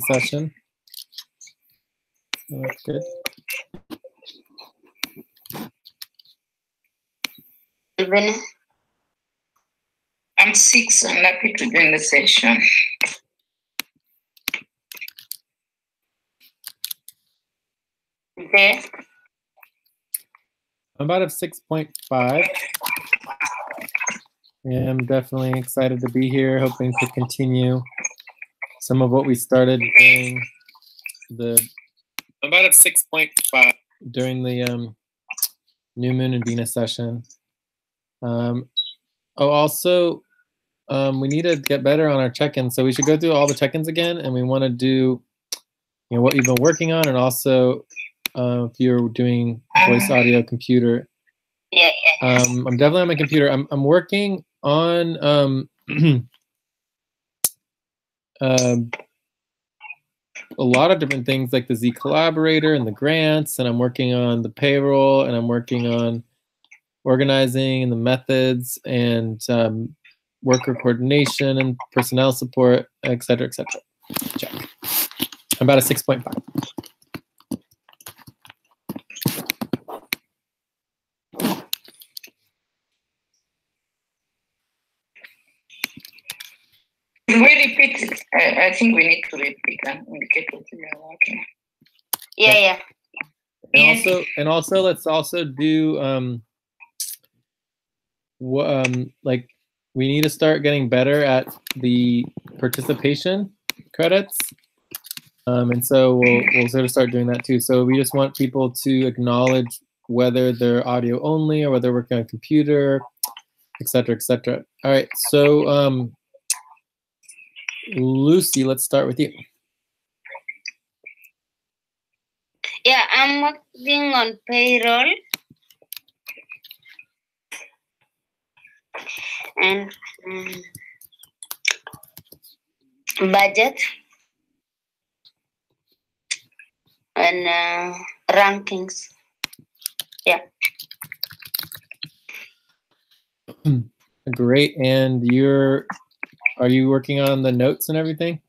session. That's good. I'm 6 and happy to join the session. Okay. I'm about at 6.5. Yeah, I'm definitely excited to be here, hoping to continue some of what we started during the about at 6.5 during the New Moon and Venus session. Also, we need to get better on our check-ins, so we should go through all the check-ins again, and we want to do, what you've been working on, and also if you're doing voice, audio, computer. Yeah. I'm definitely on my computer. I'm working on a lot of different things like the Z Collaborator and the grants, and I'm working on the payroll, and I'm working on organizing and the methods and worker coordination and personnel support, et cetera, et cetera. Check. I'm about a 6.5. We repeat it. I think we need to repeat and indicate what we are working. Yeah. And also let's also do like we need to start getting better at the participation credits. And so we'll sort of start doing that too. So we just want people to acknowledge whether they're audio only or whether they're working on a computer, et cetera, et cetera. All right, so Lucy, let's start with you. Yeah, I'm working on payroll and budget and rankings. Yeah. Great. And are you working on the notes and everything?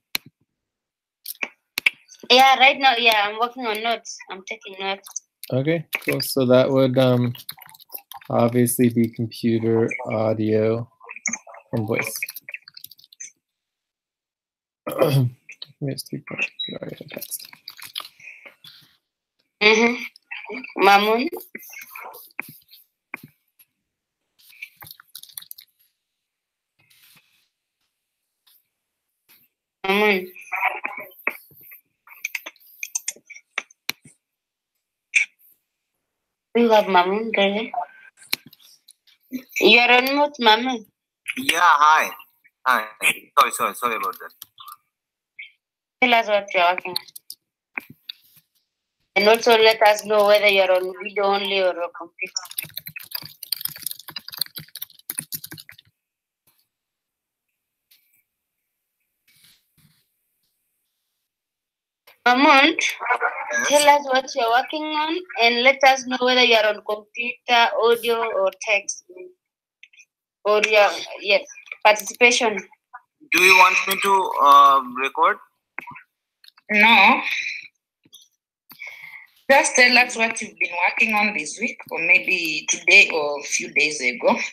Yeah, right now, yeah, I'm working on notes. I'm taking notes. Okay, cool. So that would obviously be computer, audio, and voice. Here's 3 points. You already have text. Mamun. You have Mamun, really? You're on mute, Mamun. Yeah, hi. Hi. Sorry about that. Tell us what you're working on. And also let us know whether you're on video only or a computer. Mamun, tell us what you're working on and let us know whether you're on computer, audio, or text. Or your participation. Do you want me to record? No. Just tell us what you've been working on this week, or maybe today or a few days ago. Okay.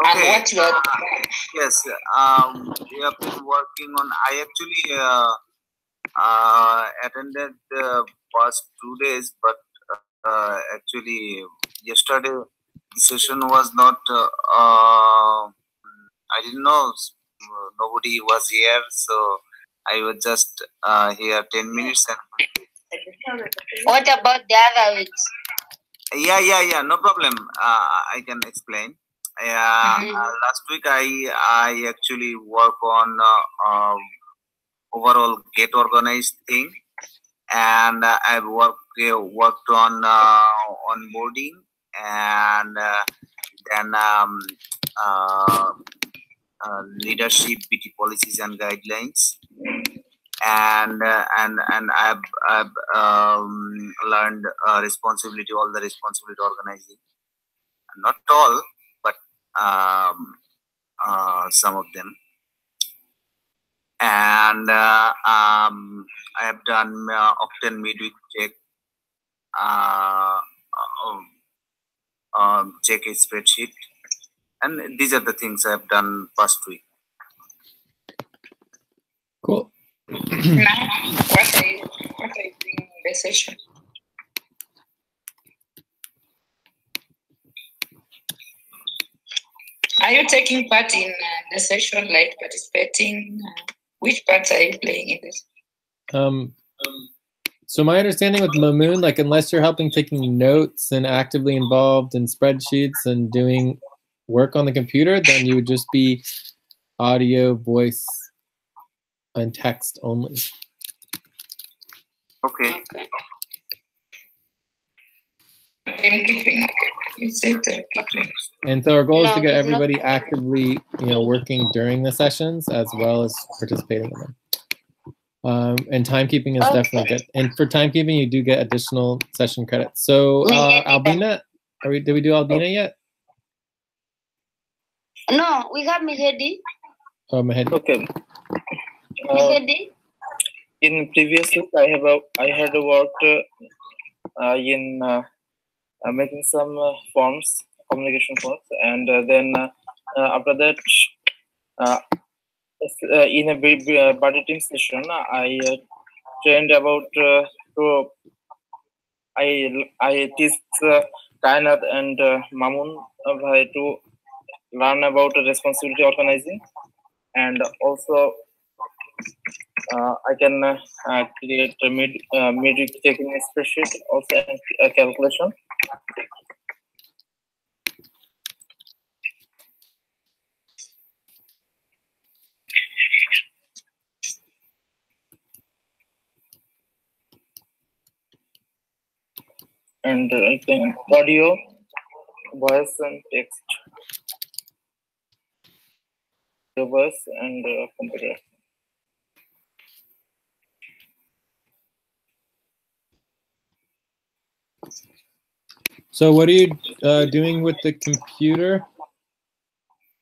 And what you are Yes. We have been working on. I actually attended the past 2 days, but actually yesterday the session was not. I didn't know. Nobody was here, so I was just here 10 minutes. What about the other weeks? Yeah. No problem. I can explain. Last week I actually work on overall get organized thing, and I worked on onboarding, and then leadership, BT policies and guidelines, and I've learned responsibility, all the responsibility organizing, not all, but some of them. and I have done Octane midweek check, check a spreadsheet, and these are the things I have done past week. Cool. Now, what are you doing in the session? Are you taking part in the session, like participating? Which parts are you playing in this? So my understanding with Mamoon, like unless you're helping taking notes and actively involved in spreadsheets and doing work on the computer, then you would just be audio, voice, and text only. Okay. Keeping. You said keeping. And so our goal is to get everybody actively, working during the sessions as well as participating in them. And timekeeping is definitely good. And for timekeeping, you do get additional session credits. So Albina, did we do Albina yet? No, we have Mehedi. Oh, Mehedi. Okay. Mehedi. In previous week, I had worked in making some forms, communication forms, and then after that, in a budgeting session, I trained about I teach Kainat and Mamun to learn about responsibility organizing, and also I can create a midweek taking a spreadsheet, also a calculation. And I can audio, voice, and text. Voice and computer. So what are you doing with the computer?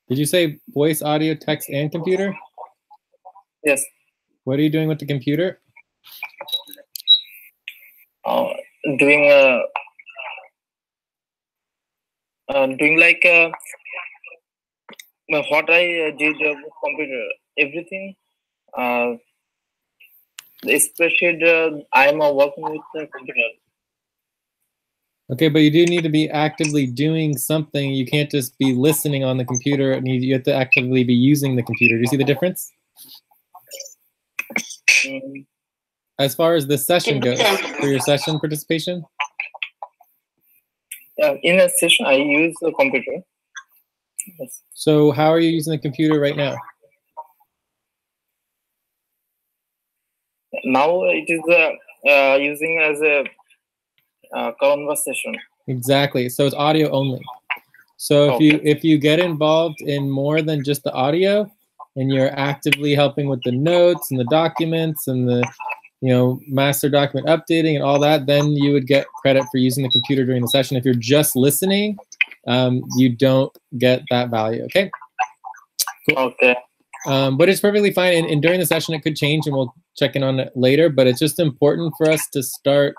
Did you say voice, audio, text, and computer? Yes. What are you doing with the computer? Doing like what I did with computer, everything. Especially I'm working with the computer. Okay, but you do need to be actively doing something. You can't just be listening on the computer. You have to actively be using the computer. Do you see the difference? As far as the session goes, for your session participation? In a session, I use the computer. Yes. So how are you using the computer right now? Now it is using as a conversation. Exactly. So it's audio only. So if you get involved in more than just the audio, and you're actively helping with the notes and the documents and the master document updating and all that, then you would get credit for using the computer during the session. If you're just listening, you don't get that value. Okay. Cool. Okay. But it's perfectly fine. And during the session, it could change, and we'll check in on it later. But it's just important for us to start,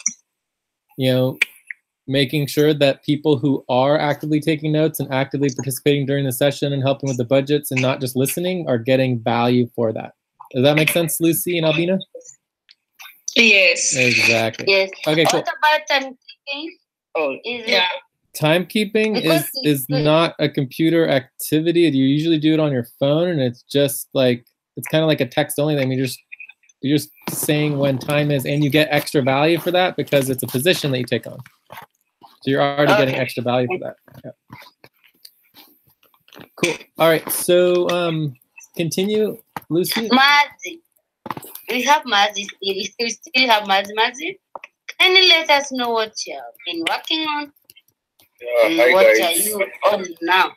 making sure that people who are actively taking notes and actively participating during the session and helping with the budgets and not just listening are getting value for that. Does that make sense, Lucy and Albina? Yes. Exactly. Yes. Okay, cool. What about timekeeping? Oh, Yeah. Timekeeping is not a computer activity. You usually do it on your phone, and it's just like, it's kind of like a text only thing. You're just saying when time is, and you get extra value for that because it's a position that you take on. So you're already getting extra value for that. Yeah. Cool. All right. So continue, Lucy. Mazi. We have Mazi. We still have Mazi. Can you let us know what you have been working on? Yeah, hi what guys. are you on now?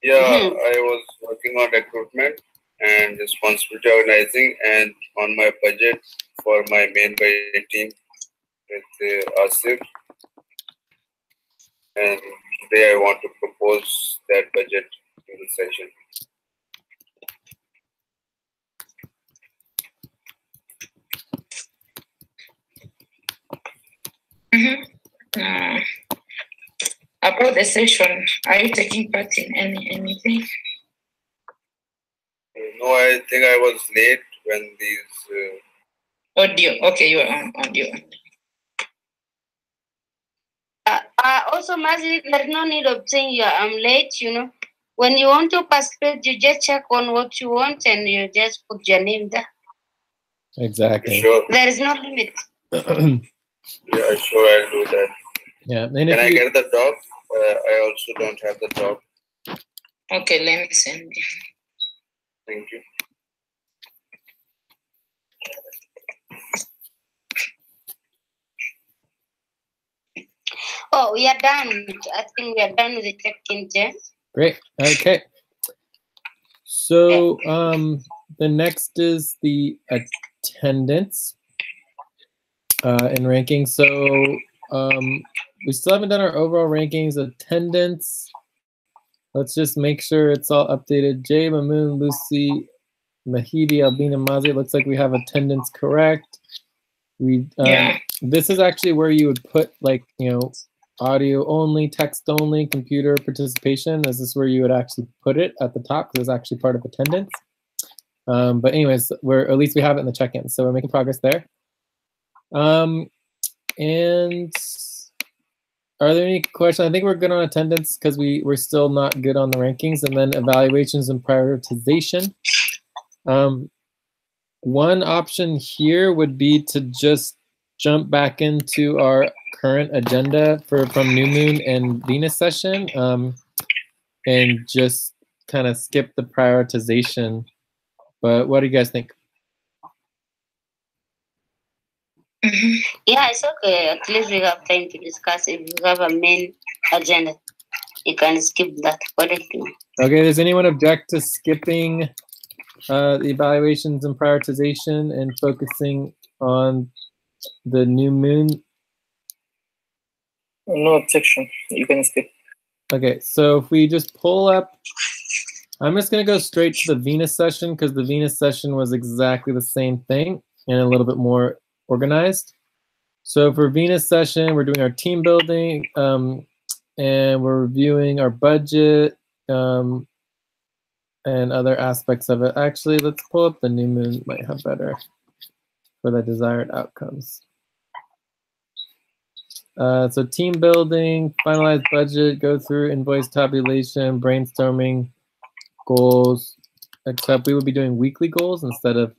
Yeah, I was working on recruitment and responsibility organizing and on my budget for my main budget team with Asif. And today I want to propose that budget in the session. about the session? Are you taking part in anything? No, I think I was late when these. Audio. Okay, you are on audio. Also, Mazi, there's no need of saying I'm late, you know. When you want to participate, you just check on what you want and you just put your name there. Exactly. Sure. There is no limit. Yeah, sure, I'll do that. Yeah. And Can I get the doc? I also don't have the doc. Okay, let me send you. Thank you. Oh, we are done. I think we are done with the check-in, James. Great. Okay. So the next is the attendance and ranking. So we still haven't done our overall rankings. Attendance. Let's just make sure it's all updated. Jay, Mamoon, Lucy, Mahidi, Albina, Mazi. It looks like we have attendance correct. We This is actually where you would put, like, you know, audio only, text only, computer participation. This is where you would actually put it at the top because it's actually part of attendance. But anyways, at least we have it in the check-in, so we're making progress there. And are there any questions? I think we're good on attendance because we're still not good on the rankings. And then evaluations and prioritization. One option here would be to just jump back into our current agenda from New Moon and Venus session, and just kind of skip the prioritization. But what do you guys think? Yeah, it's okay. At least we have time to discuss. If you have a main agenda, you can skip that. What do you think? Okay, does anyone object to skipping the evaluations and prioritization and focusing on the New Moon? No objection. You can skip. Okay, so if we just pull up, I'm just going to go straight to the Venus session because the Venus session was exactly the same thing and a little bit more organized. So for Venus session, we're doing our team building, and we're reviewing our budget and other aspects of it. Actually, let's pull up the New Moon. Might have better for the desired outcomes. So team building, finalize budget, go through invoice tabulation, brainstorming, goals. Except we would be doing weekly goals instead of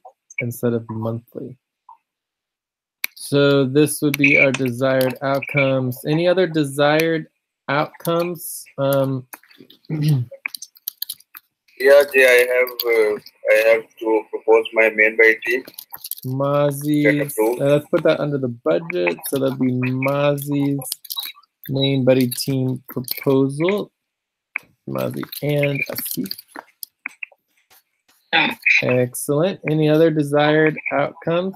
monthly. So this would be our desired outcomes. Any other desired outcomes? Yeah, Jay, I have to propose my main by team. Mazi's, let's put that under the budget. So that'd be Mazi's main buddy team proposal. Mazi and Asif. Excellent. Any other desired outcomes?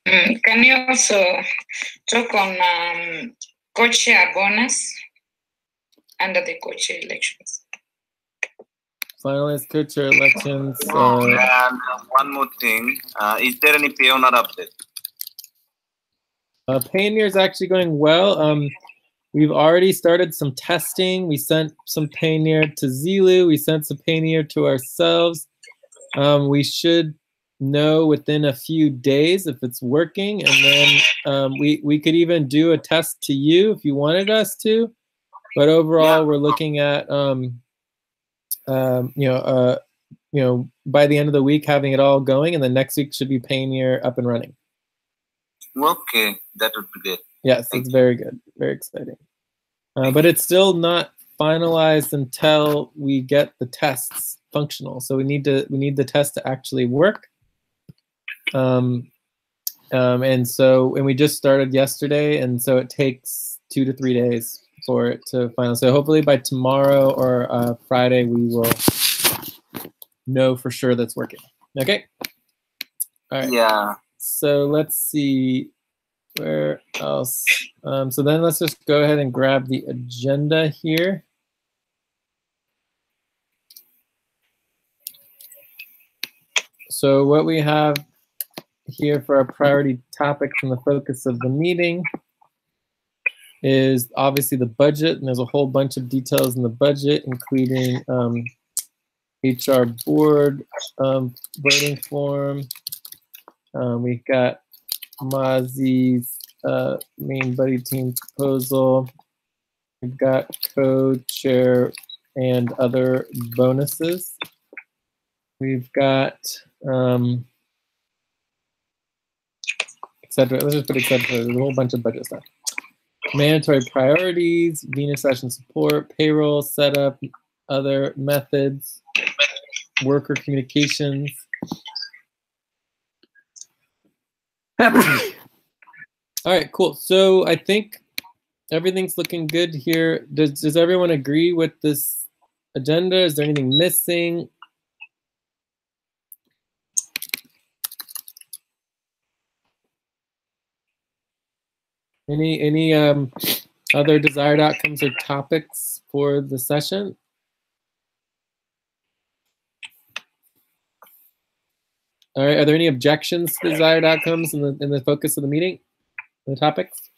Can you also talk on co-chair bonus under the co-chair elections? Finalize co-chair elections. And one more thing. Is there any Payoneer update? Payoneer is actually going well. We've already started some testing. We sent some Payoneer to Zulu. We sent some Payoneer to ourselves. We should know within a few days if it's working, and then we could even do a test to you if you wanted us to. But overall, we're looking at by the end of the week having it all going, and then next week should be Payoneer up and running. Okay, that would be good. Yes, it's very good, very exciting. But it's still not finalized until we get the tests functional. So we need the test to actually work. And we just started yesterday, and so it takes 2 to 3 days for it to final. So hopefully by tomorrow or Friday we will know for sure that's working. Okay. All right. Yeah. So let's see where else. So then let's just go ahead and grab the agenda here. So what we have here for our priority topic from the focus of the meeting is obviously the budget, and there's a whole bunch of details in the budget, including HR board voting form. We've got Mozzie's main buddy team proposal. We've got co-chair and other bonuses. We've got etc. Let's just put etc. There's a whole bunch of budget stuff. Mandatory priorities, Venus session support, payroll setup, other methods, worker communications. All right, cool. So I think everything's looking good here. Does everyone agree with this agenda? Is there anything missing? Any other desired outcomes or topics for the session? All right, are there any objections to desired outcomes in the focus of the meeting, the topics?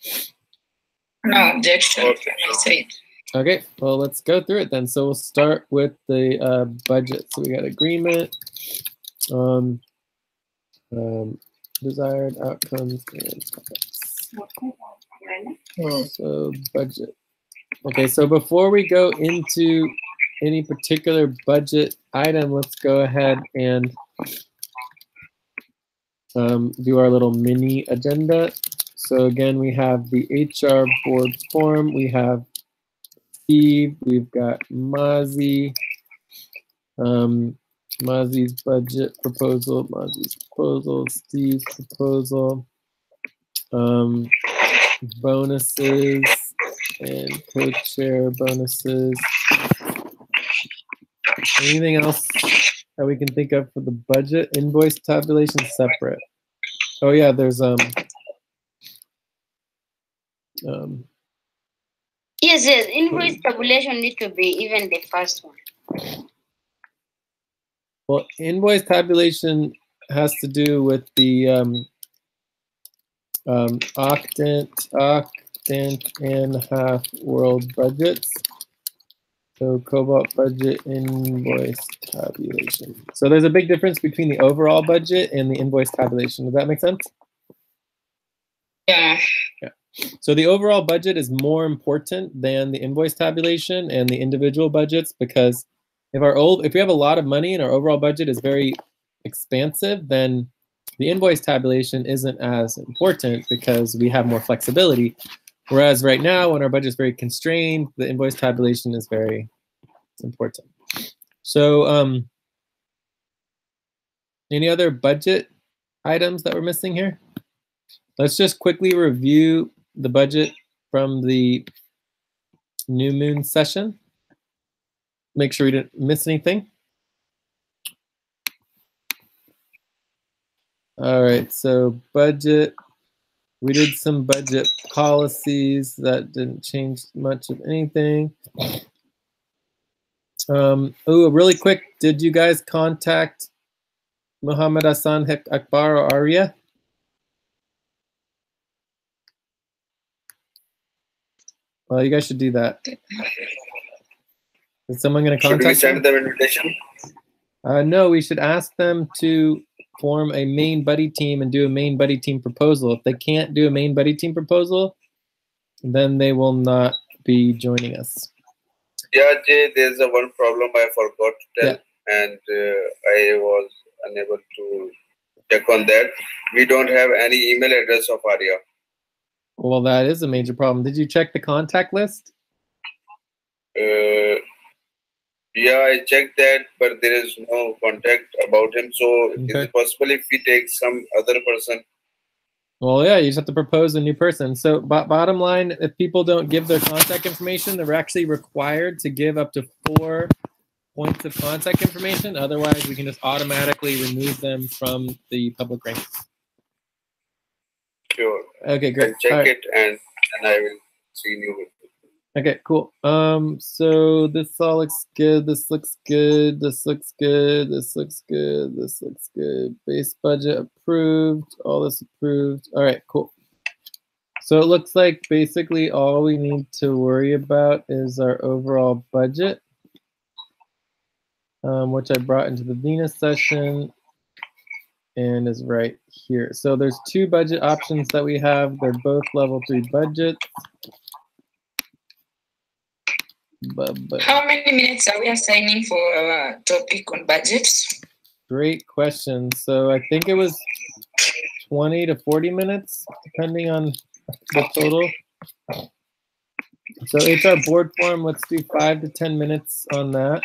No objection. Okay, well, let's go through it then. So we'll start with the budget. So we got agreement, desired outcomes, and topics. So budget. Okay, so before we go into any particular budget item, let's go ahead and do our little mini agenda. So again, we have the HR board form. We have Steve. We've got Mozzie. Mozzie's budget proposal. Mozzie's proposal. Steve's proposal. Bonuses and co-chair bonuses. Anything else that we can think of for the budget? Invoice tabulation separate. Oh yeah, there's yes, invoice tabulation need to be even the first one. Well, invoice tabulation has to do with the octant and half world budgets. So Cobalt budget invoice tabulation. So there's a big difference between the overall budget and the invoice tabulation. Does that make sense? Yeah. Yeah. So the overall budget is more important than the invoice tabulation and the individual budgets, because if we have a lot of money and our overall budget is very expansive, then the invoice tabulation isn't as important because we have more flexibility. Whereas right now, when our budget is very constrained, the invoice tabulation is very important. So any other budget items that we're missing here? Let's just quickly review the budget from the new moon session. Make sure we didn't miss anything. All right, so budget. We did some budget policies that didn't change much of anything. Oh, really quick, did you guys contact Muhammad Hassan Akbar or Arya? Well, you guys should do that. Is someone going to contact them? Should we send them invitation? No, we should ask them to form a main buddy team and do a main buddy team proposal. If they can't do a main buddy team proposal, then they will not be joining us. Yeah, Jay, there's one problem I forgot to tell, and I was unable to check on that. We don't have any email address of Arya. Well, that is a major problem. Did you check the contact list? Yeah, I checked that, but there is no contact about him. So is it possible if we take some other person? Well, yeah, you just have to propose a new person. So bottom line, if people don't give their contact information, they're actually required to give up to 4 points of contact information. Otherwise, we can just automatically remove them from the public rankings. Sure. Okay, great. I'll check it and I will see you. Okay, cool. So this all looks good. This looks good. This looks good. This looks good. This looks good. Base budget approved. All this approved. All right, cool. So it looks like basically all we need to worry about is our overall budget, which I brought into the Venus session and is right here. So there's two budget options that we have. They're both level 3 budgets. How many minutes are we assigning for our topic on budgets? Great question. So I think it was 20 to 40 minutes, depending on the total. So HR board form, let's do 5 to 10 minutes on that.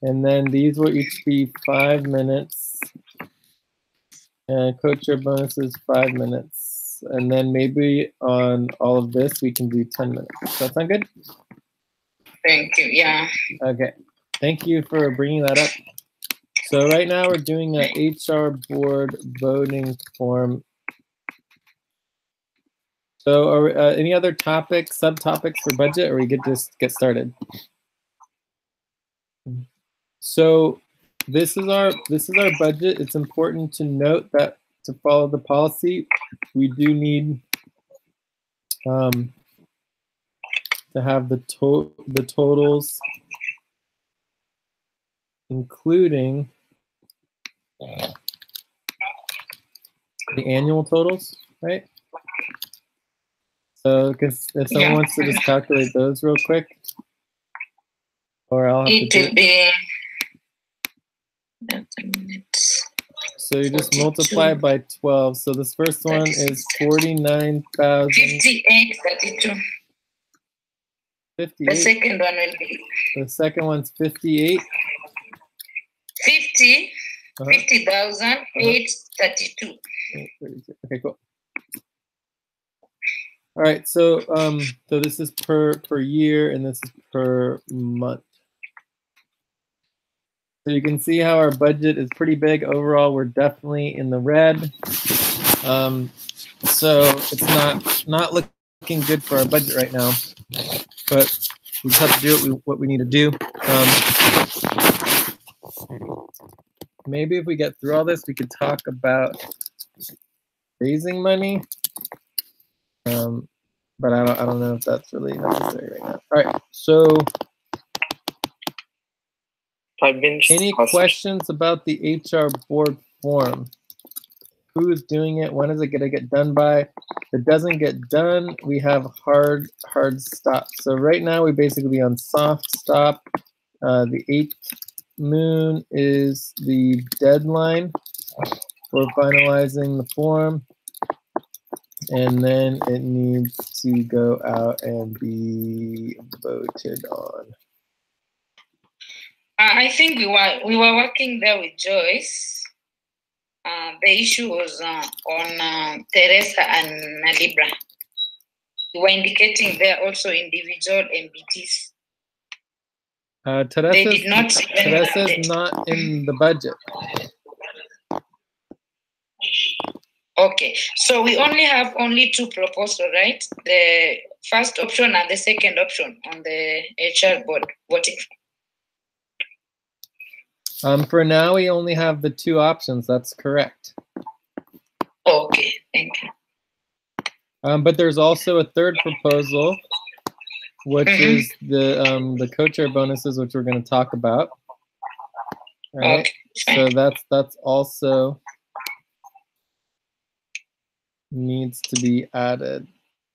And then these will each be 5 minutes. And co-chair bonuses, 5 minutes. And then maybe on all of this, we can do 10 minutes. Does that sound good? Thank you, yeah. Okay, thank you for bringing that up. So right now we're doing an HR board voting form. So are any other topics, subtopics for budget, or we could just get started? So this is our budget. It's important to note that to follow the policy, we do need to have the totals, including the annual totals, right? So, because if someone wants to just calculate those real quick, or I'll have to do it. So you just multiply by 12. So this first one is 49,000. 58, 32. 58. The second one will be. The second one's 58. 50. 50,832. Okay, cool. All right, so so this is per year and this is per month. So you can see how our budget is pretty big overall. We're definitely in the red. So it's not looking good for our budget right now, but we just have to do what we need to do. Maybe if we get through all this, we could talk about raising money. But I don't know if that's really necessary right now. All right, so any questions about the HR board form? Who's doing it? When is it going to get done by? If it doesn't get done, we have hard stop. So right now we basically on soft stop. The 8th moon is the deadline for finalizing the form. And then it needs to go out and be voted on. I think we were working there with Joyce. The issue was on Teresa and Libra. We were indicating there also individual MBTs. Teresa's not in the budget. Okay, so we have only two proposals, right? The first option and the second option on the HR board voting. For now, we only have the two options. That's correct. Okay, thank you. But there's also a third proposal, which is the co-chair bonuses, which we're going to talk about. All right. Okay. So that's also needs to be added.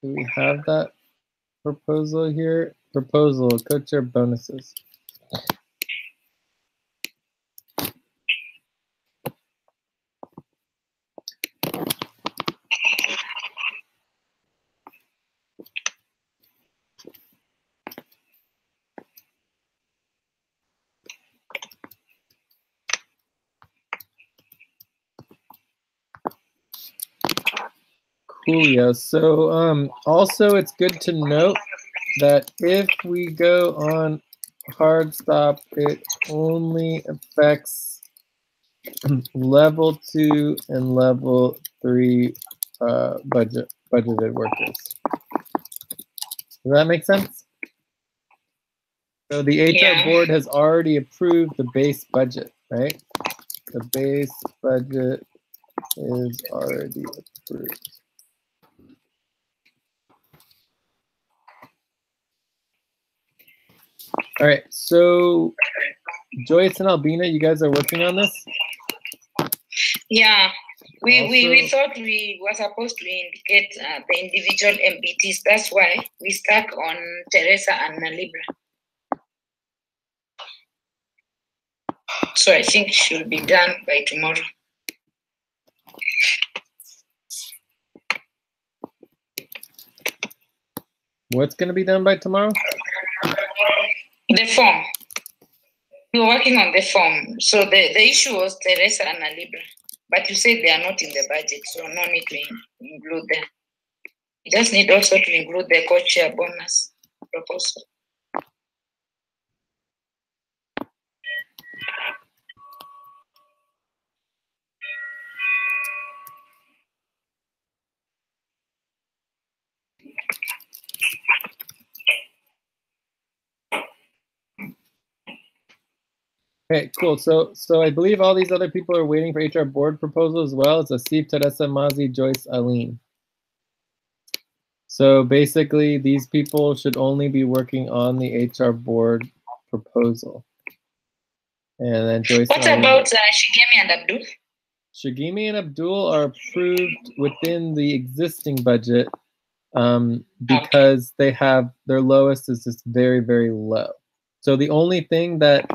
Do we have that proposal here? Proposal, co-chair bonuses. Coolio. So also it's good to note that if we go on hard stop, it only affects level 2 and level 3 budgeted workers. Does that make sense? So the HR board has already approved the base budget, right? The base budget is already approved. All right, so Joyce and Albina, you guys are working on this? Yeah, we thought we were supposed to indicate the individual MBTs. That's why we stuck on Teresa and Libra. So I think it should be done by tomorrow. What's going to be done by tomorrow? The form. We were working on the form. So the issue was Teresa and Libra. But you said they are not in the budget, so no need to include them. You just need also to include the co-chair bonus proposal. Okay, cool. So I believe all these other people are waiting for HR board proposal as well. It's Asif, Teresa, Mazi, Joyce, Aline. So basically, these people should only be working on the HR board proposal. And then Joyce. What about Shigemi and Abdul? Shigemi and Abdul are approved within the existing budget because they have their lowest is just very, very low. So the only thing that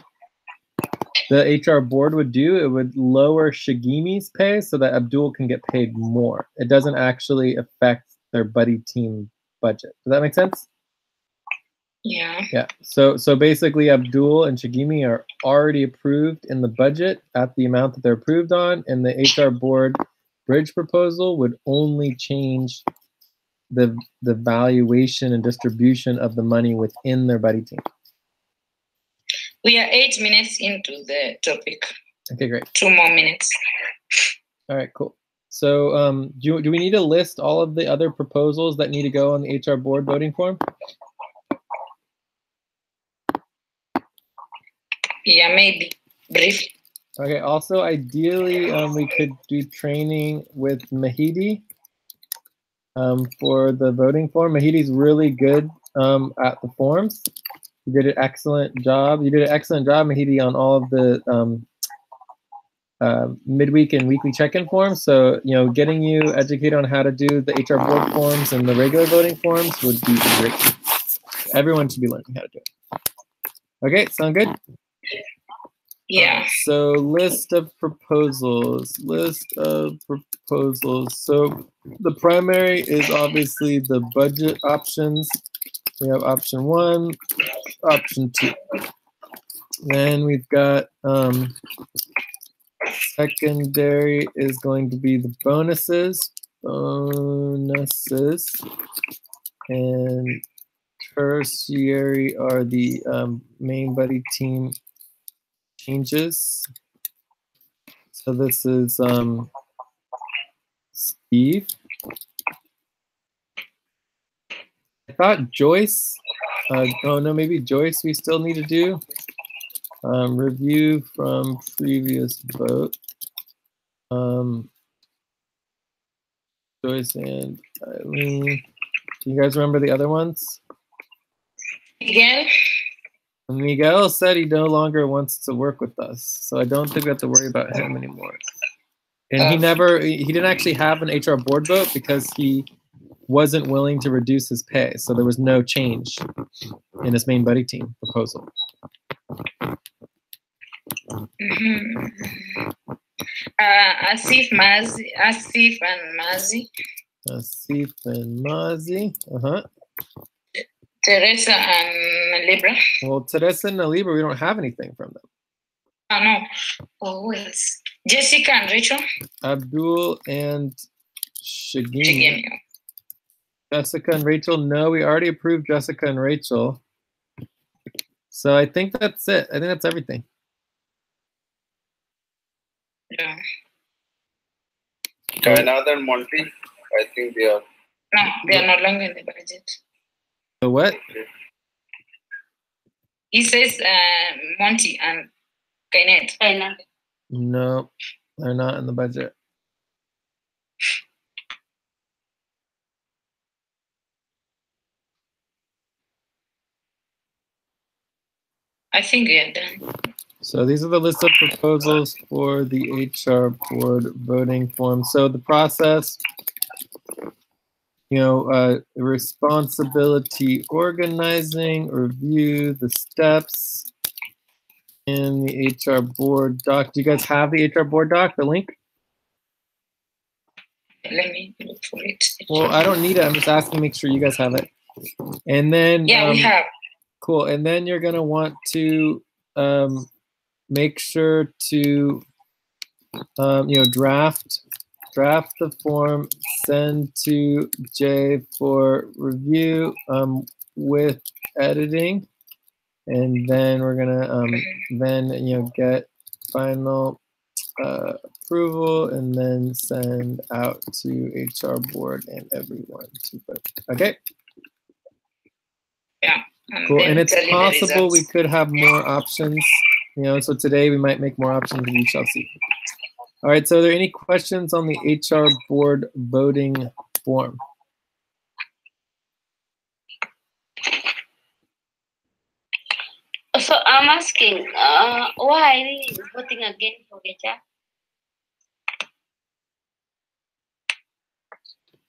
the HR board would do, it would lower Shigemi's pay so that Abdul can get paid more. It doesn't actually affect their buddy team budget. Does that make sense? Yeah. Yeah. So basically Abdul and Shigemi are already approved in the budget at the amount that they're approved on, and the HR board bridge proposal would only change the valuation and distribution of the money within their buddy team. We are 8 minutes into the topic. Okay, great. 2 more minutes. All right, cool. So do we need to list all of the other proposals that need to go on the HR board voting form? Yeah, maybe. Brief. Okay, also ideally we could do training with Mahidi for the voting form. Mahidi's really good at the forms. You did an excellent job. You did an excellent job, Mahidi, on all of the midweek and weekly check-in forms. So, you know, getting you educated on how to do the HR board forms and the regular voting forms would be great. Everyone should be learning how to do it. Okay, sound good? Yeah. So list of proposals. So the primary is obviously the budget options. We have option 1, option 2. Then we've got secondary is going to be the bonuses, and tertiary are the main buddy team changes. So this is Steve. I thought Joyce, oh no, maybe Joyce we still need to do. Review from previous vote. Joyce and Eileen. Do you guys remember the other ones? Again? Miguel said he no longer wants to work with us, so I don't think we have to worry about him anymore. And he didn't actually have an HR board vote because he wasn't willing to reduce his pay, so there was no change in his main buddy team proposal. Asif and Mazi. Teresa and Libra. Well, Teresa and Libra, we don't have anything from them. Oh, no. Oh, who else? Jessica and Rachel. Abdul and Shigemi. Jessica and Rachel. No, we already approved Jessica and Rachel. So I think that's it. I think that's everything. Yeah. China and Monty, I think they are. No, they are no longer in the budget. The what? He says Monty and Kainet. Kainet. No, they're not in the budget. I think we are done. So these are the list of proposals for the HR board voting form. So the process, responsibility organizing, review the steps in the HR board doc. Do you guys have the HR board doc, the link? Let me look for it. Well, I don't need it. I'm just asking to make sure you guys have it. And then yeah, we have. Cool. And then you're gonna want to make sure to draft the form, send to Jay for review with editing, and then we're gonna get final approval and then send out to HR board and everyone to vote. Okay. Yeah. Cool. And it's possible we could have more options. So today we might make more options, we shall see. All right, so are there any questions on the HR board voting form? So I'm asking, why are we voting again for HR?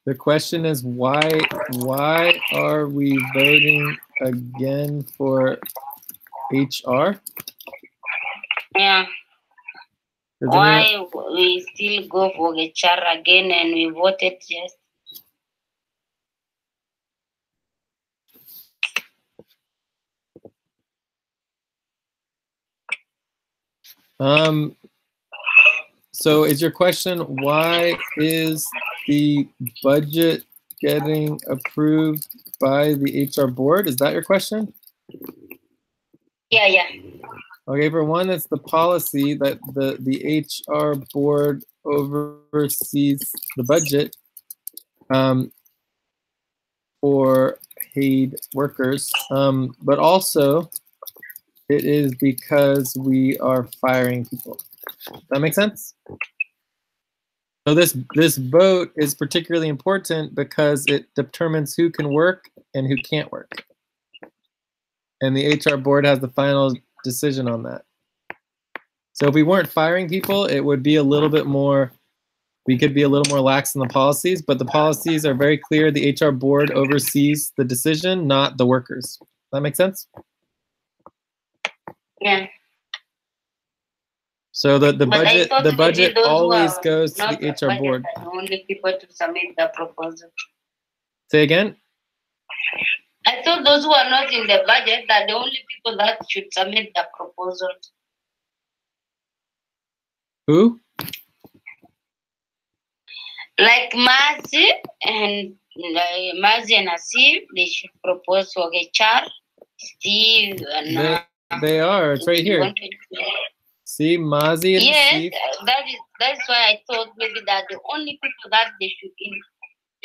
The question is why are we voting again for HR? Yeah. Why we still go for HR again and we voted yes? So is your question, why is the budget getting approved by the HR board? Is that your question? Yeah. Okay, for one, it's the policy that the HR board oversees the budget for paid workers, but also it is because we are firing people. Does that make sense? So this vote is particularly important because it determines who can work and who can't work. And the HR board has the final decision on that. So if we weren't firing people, it would be a little bit more, we could be a little more lax in the policies, but the policies are very clear. The HR board oversees the decision, not the workers. Does that make sense? Yeah. So the budget always goes to the HR board. Only people to submit the proposal. Say again? I thought those who are not in the budget are the only people that should submit the proposal. Who? Like Mazi and Asif, they should propose for HR. Steve and they are. It's right here. See, Mazi and yes, that's why I thought maybe that the only people that they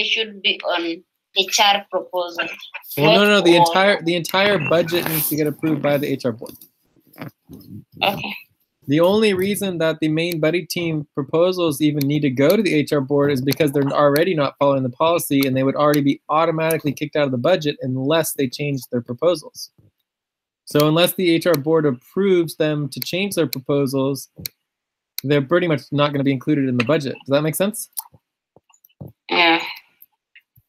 should be on HR proposal. Well, no, the entire budget needs to get approved by the HR board. Okay. The only reason that the main buddy team proposals even need to go to the HR board is because they're already not following the policy and they would already be automatically kicked out of the budget unless they change their proposals. So unless the HR board approves them to change their proposals, they're pretty much not going to be included in the budget. Does that make sense? Yeah.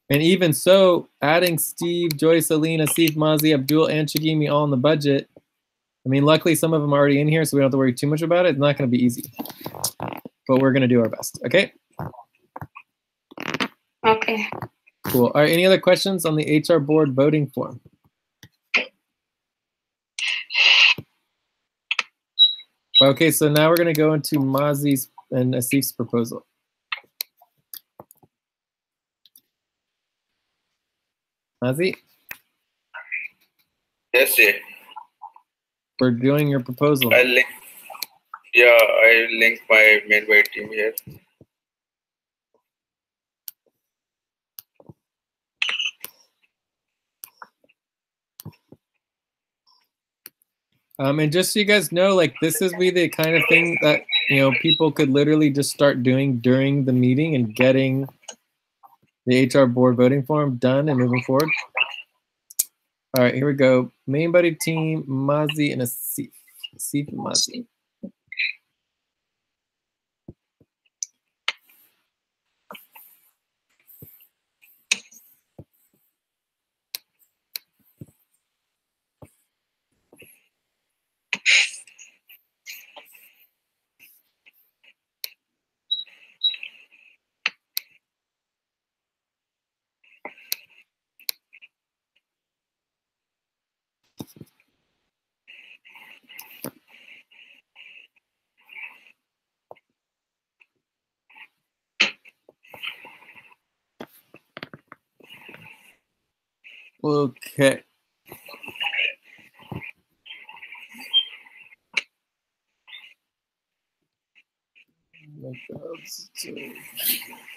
And even so, adding Steve, Joyce, Alina, Steve, Mazi, Abdul, and Shagimi all in the budget, I mean, luckily some of them are already in here, so we don't have to worry too much about it. It's not going to be easy. But we're going to do our best, okay? Okay. Cool. All right, any other questions on the HR board voting form? Okay, so now we're going to go into Mazi's and Asif's proposal. Mazi? Yes, sir. We're doing your proposal. I link my main by team here. And just so you guys know, like this is be the kind of thing that people could literally just start doing during the meeting and getting the HR board voting form done and moving forward. All right, here we go. Main buddy team, Mazi and Asif. Asif and Mazi. Okay.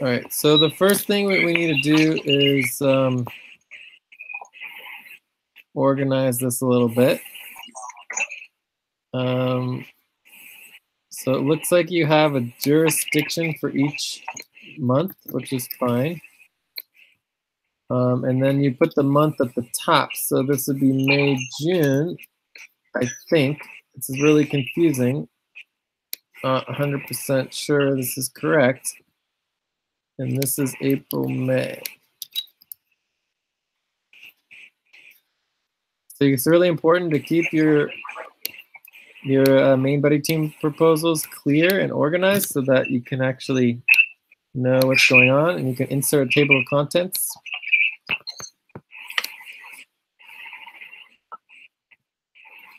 All right, so the first thing we need to do is organize this a little bit. So it looks like you have a jurisdiction for each month, which is fine. And then you put the month at the top. So this would be May, June, I think. This is really confusing. 100% sure this is correct. And this is April, May. So it's really important to keep your main buddy team proposals clear and organized so that you can actually know what's going on and you can insert a table of contents.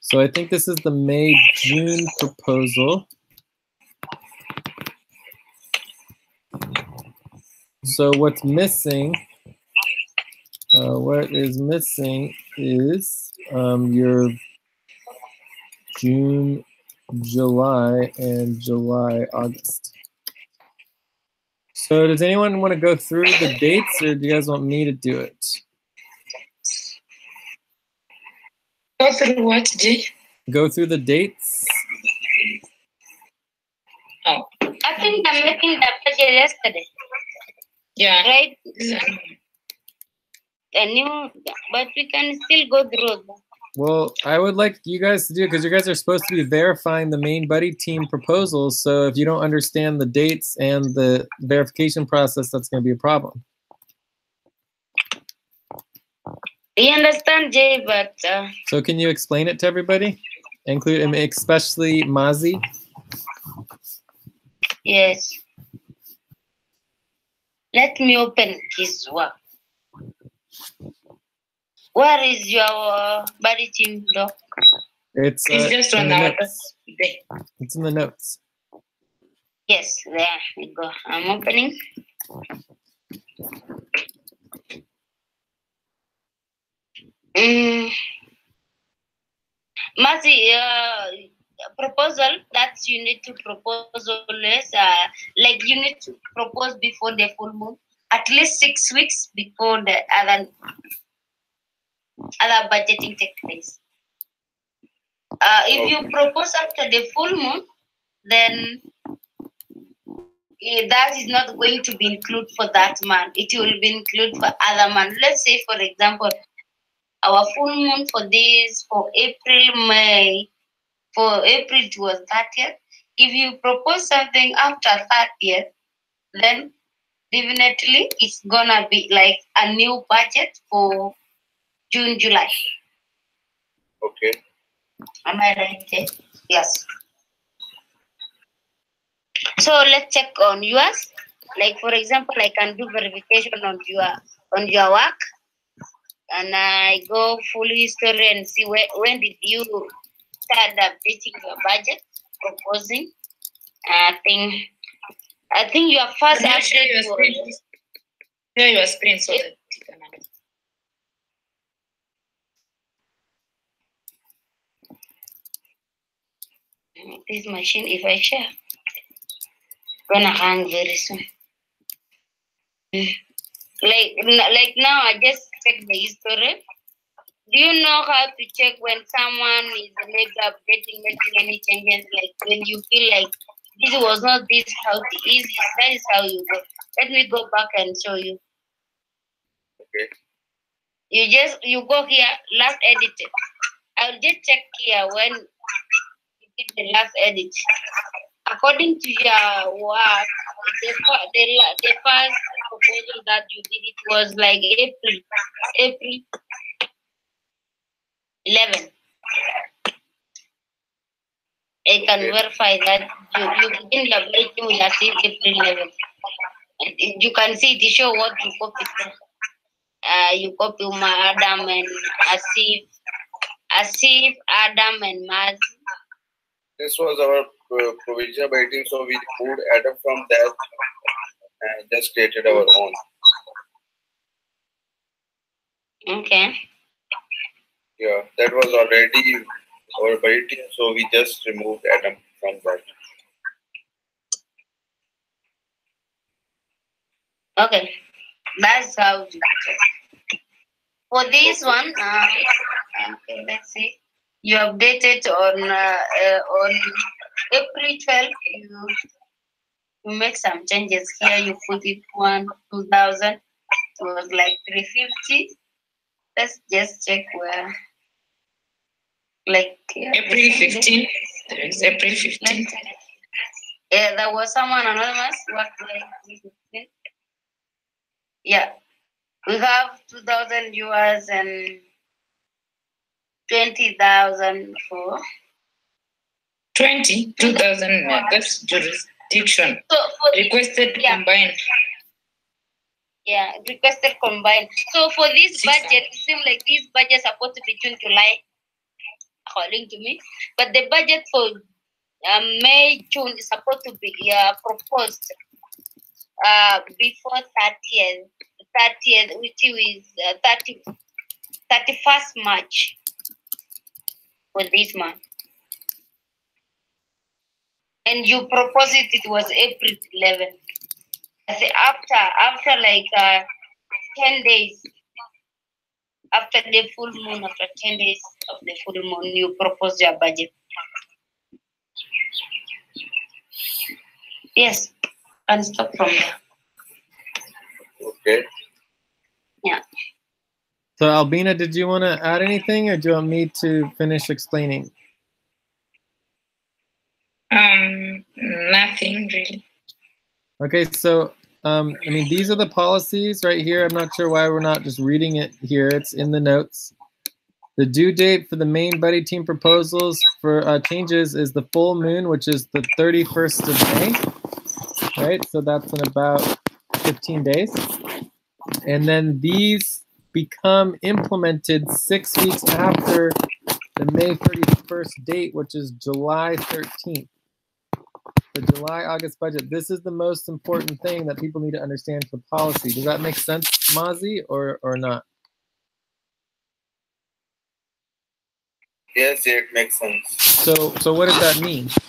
So I think this is the May-June proposal. So what's missing, what is missing is your June, July, and July, August. So does anyone want to go through the dates or do you guys want me to do it? Go through what, G? Go through the dates. Oh. I think I'm making the budget yesterday. Yeah. Right? The new, but we can still go through. Well, I would like you guys to do it because you guys are supposed to be verifying the main buddy team proposals. So if you don't understand the dates and the verification process, that's going to be a problem. We understand, Jay, but... So can you explain it to everybody? Include, especially Mazi? Yes. Let me open his work. Where is your buddy team, Doc? It's just on in the our notes. It's in the notes. Yes, there we go. I'm opening. Mazi, proposal that you need to propose always, like you need to propose before the full moon, at least 6 weeks before the other budgeting takes place. If you propose after the full moon, then that is not going to be included for that month. It will be included for other months. Let's say, for example, our full moon for this, for April, May, for April it was 30th. If you propose something after 30th, then definitely it's gonna be like a new budget for June, July. Okay. Am I right? Yes. So let's check on yours. Like for example, I can do verification on your work, and I go full history and see when did you start updating your budget, proposing. I think your first share your screen. Share your screen so that you can understand. This machine, if I share, gonna hang very soon. Like now, I just check the history. Do you know how to check when someone is maybe updating, making any changes? Like when you feel like this was not this how it is, that is how you go. Let me go back and show you. Okay. You go here, last edit. I'll just check here when you did the last edit. According to your work, the first proposal that you did, it was like April 11. I can verify that you begin your breaking with Asif April 11. And you can see it show what you copied there. You copy Adam and Asif, Adam and Maz. This was our provisional writing, so we moved Adam from that and just created our own. Okay. Yeah, that was already our writing, so we just removed Adam from that. Okay, that's how you check. For this one, okay, let's see. You updated on April 12th. You make some changes here. You put it 2000. It was like 350. Let's just check where. Like April 15. There is April 15. Yeah, there was someone anonymous. What like 15? Yeah, we have 2,000 viewers and 20,000 for 2,000. That's jurisdiction. So for Requested combined. Yeah, requested combined. So for this budget, it seems like this budget is supposed to be June, July, according to me. But the budget for May, June is supposed to be proposed before 30th, which is 31st March for this month. And you proposed it was April 11th. I say after like 10 days, after the full moon, after 10 days of the full moon, you propose your budget. Yes, and stop from there. Okay. Yeah. So Albina, did you want to add anything, or do you want me to finish explaining? Nothing really. Okay, so I mean, these are the policies right here. I'm not sure why we're not just reading it here. It's in the notes. The due date for the main buddy team proposals for changes is the full moon, which is the 31st of May, right? So that's in about 15 days. And then these become implemented 6 weeks after the May 31st date, which is July 13th. The July-August budget. This is the most important thing that people need to understand for policy. Does that make sense, Mazi, or not? Yes, it makes sense. So what does that mean? So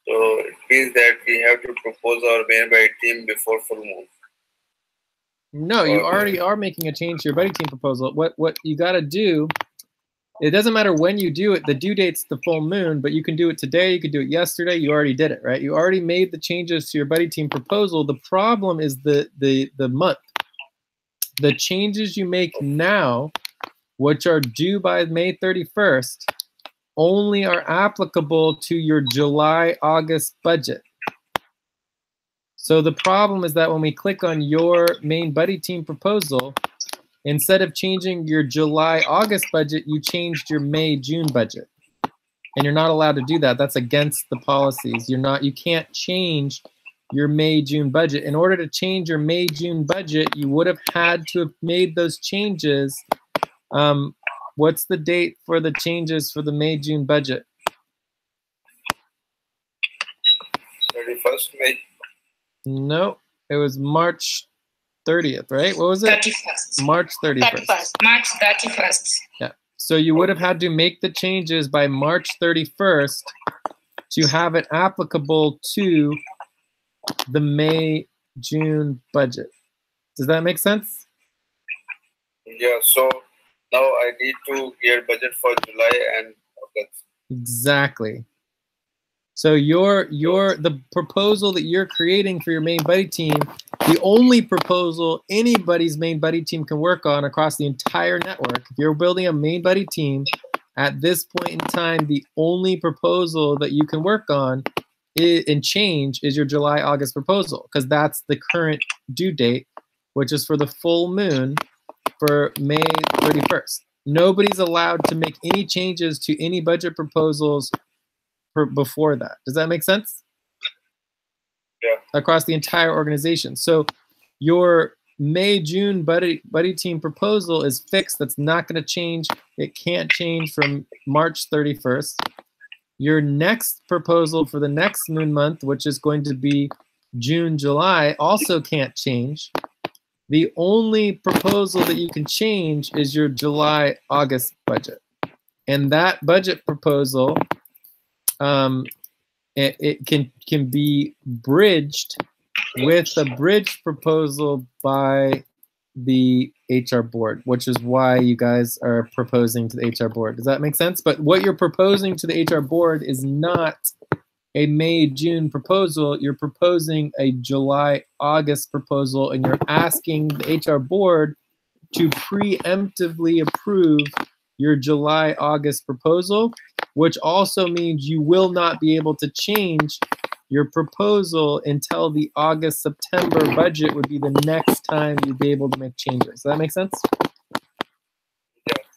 it means that we have to propose our main buddy team before full moon. No, you already are making a change to your buddy team proposal. What you got to do, it doesn't matter when you do it. The due date's the full moon, but you can do it today. You could do it yesterday. You already did it, right? You already made the changes to your buddy team proposal. The problem is the month. The changes you make now, which are due by May 31st, only are applicable to your July-August budget. So the problem is that when we click on your main buddy team proposal, instead of changing your July-August budget, you changed your May-June budget. And you're not allowed to do that. That's against the policies. You can't change your May-June budget. In order to change your May-June budget, you would have had to have made those changes. What's the date for the changes for the May-June budget? 31st May. No, it was March 30th, right? What was it? 31st. March 31st. March 31st. Yeah. So you would have had to make the changes by March 31st to have it applicable to the May-June budget. Does that make sense? Yeah, so now I need to get budget for July and August. Exactly. So the proposal that you're creating for your main buddy team, the only proposal anybody's main buddy team can work on across the entire network. If you're building a main buddy team, at this point in time, the only proposal that you can work on and change is your July-August proposal, because that's the current due date, which is for the full moon for May 31st. Nobody's allowed to make any changes to any budget proposals before that. Does that make sense? Yeah. Across the entire organization. So your May-June buddy team proposal is fixed. That's not going to change. It can't change from March 31st. Your next proposal for the next moon month, which is going to be June, July, also can't change. The only proposal that you can change is your July, August budget. And that budget proposal, it can be bridged with a bridge proposal by the HR board, which is why you guys are proposing to the HR board. Does that make sense? But what you're proposing to the HR board is not a May-June proposal. You're proposing a July-August proposal, and you're asking the HR board to preemptively approve your July-August proposal, which also means you will not be able to change your proposal until the August-September budget would be the next time you'd be able to make changes. Does that make sense?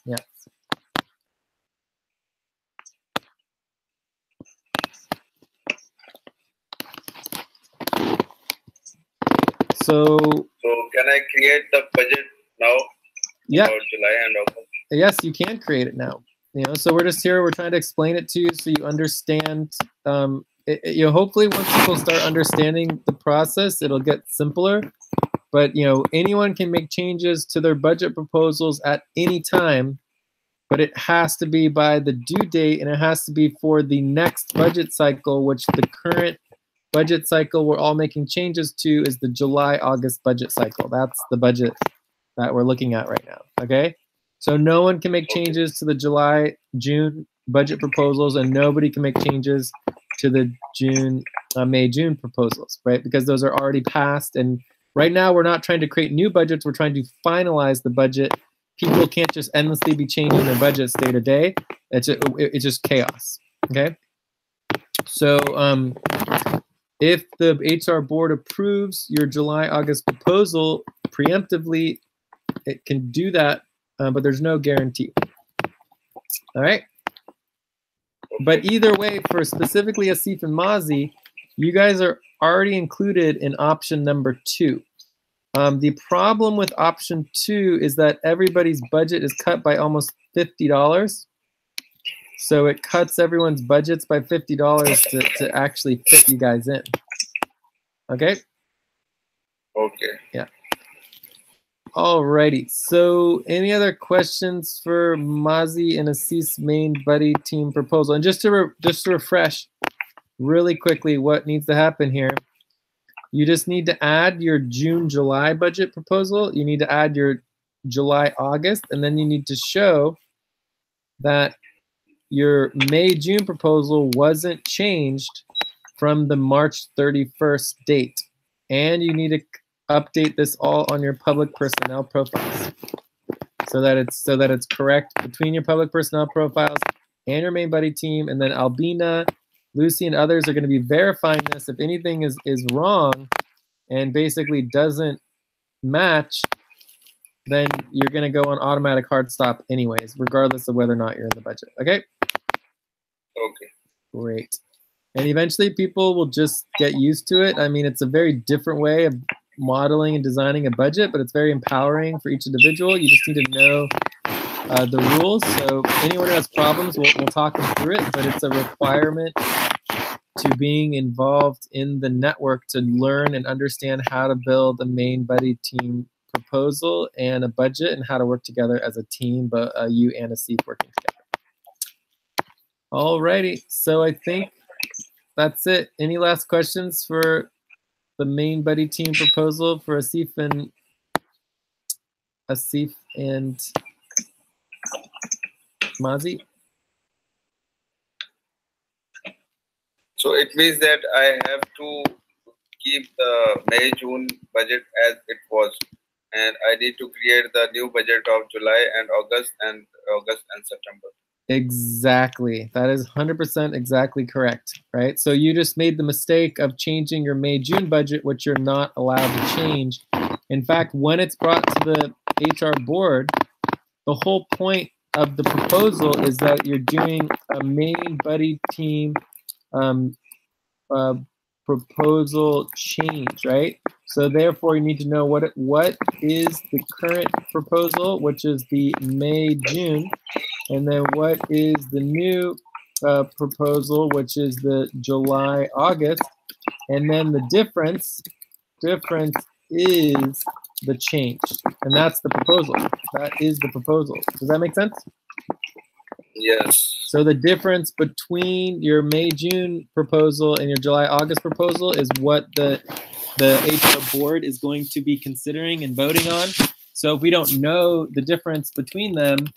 Yeah. So can I create the budget now? Yeah. For July and August? Yes, you can create it now. So we're just here. We're trying to explain it to you so you understand. Hopefully, once people start understanding the process, it'll get simpler. But anyone can make changes to their budget proposals at any time. But it has to be by the due date, and it has to be for the next budget cycle, which the current budget cycle we're all making changes to is the July-August budget cycle. That's the budget that we're looking at right now. Okay. So no one can make changes to the July-June budget proposals, and nobody can make changes to the May-June proposals, right? Because those are already passed. And right now we're not trying to create new budgets. We're trying to finalize the budget. People can't just endlessly be changing their budgets day to day. It's just chaos. Okay. So if the HR board approves your July-August proposal preemptively, it can do that. But there's no guarantee. All right. But either way, for specifically Asif and Mazi, you guys are already included in option number 2. The problem with option 2 is that everybody's budget is cut by almost $50. So it cuts everyone's budgets by $50 to actually fit you guys in. Okay? Okay. Yeah. Alrighty, so any other questions for Mazi and Asif's main buddy team proposal? And just to refresh really quickly what needs to happen here, you just need to add your June-July budget proposal, you need to add your July-August, and then you need to show that your May-June proposal wasn't changed from the March 31st date. And you need to update this all on your public personnel profiles so that it's correct between your public personnel profiles and your main buddy team. And then Albina, Lucy, and others are going to be verifying this. If anything is wrong and basically doesn't match, then you're going to go on automatic hard stop anyways, regardless of whether or not you're in the budget. Okay? Okay. Great. And eventually people will just get used to it. I mean, it's a very different way of modeling and designing a budget, but it's very empowering for each individual. You just need to know the rules. So anyone who has problems, we'll talk them through it, but it's a requirement to being involved in the network to learn and understand how to build a main buddy team proposal and a budget and how to work together as a team, but you and a Asif working together. Alrighty, so I think that's it. Any last questions for the main buddy team proposal for Asif and Asif and Mazi? So it means that I have to keep the May-June budget as it was, and I need to create the new budget of July and August and September. Exactly. That is 100% exactly correct, right? So you just made the mistake of changing your May-June budget, which you're not allowed to change. In fact, when it's brought to the HR board, the whole point of the proposal is that you're doing a main buddy team proposal change, right? So therefore, you need to know what is the current proposal, which is the May-June, and then what is the new proposal, which is the July-August, and then the difference is the change, and that's the proposal. That is the proposal. Does that make sense? Yes. So the difference between your May-June proposal and your July-August proposal is what the HR board is going to be considering and voting on. So if we don't know the difference between them,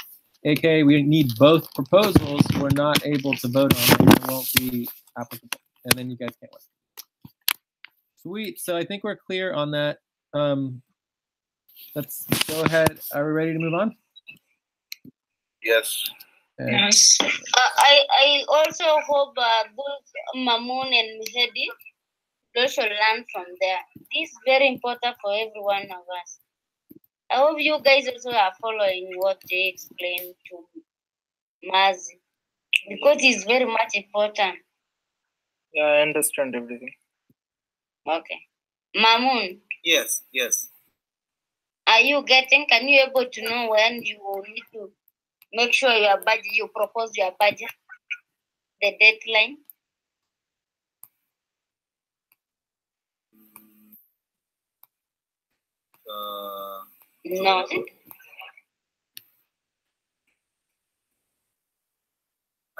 aka we need both proposals, we're not able to vote on it, and it won't be applicable, and then you guys can't win. Sweet. So I think we're clear on that. Let's go ahead. Are we ready to move on? Yes. Yes. I also hope both Mamoon and Mihedi also learn from there. This is very important for every one of us. I hope you guys also are following what they explained to Mazi, because it's very much important. Yeah, I understand everything. Okay. Mamoon, Yes, yes. are you getting, can you able to know when you need to make sure your budget, you propose your budget, the deadline? No.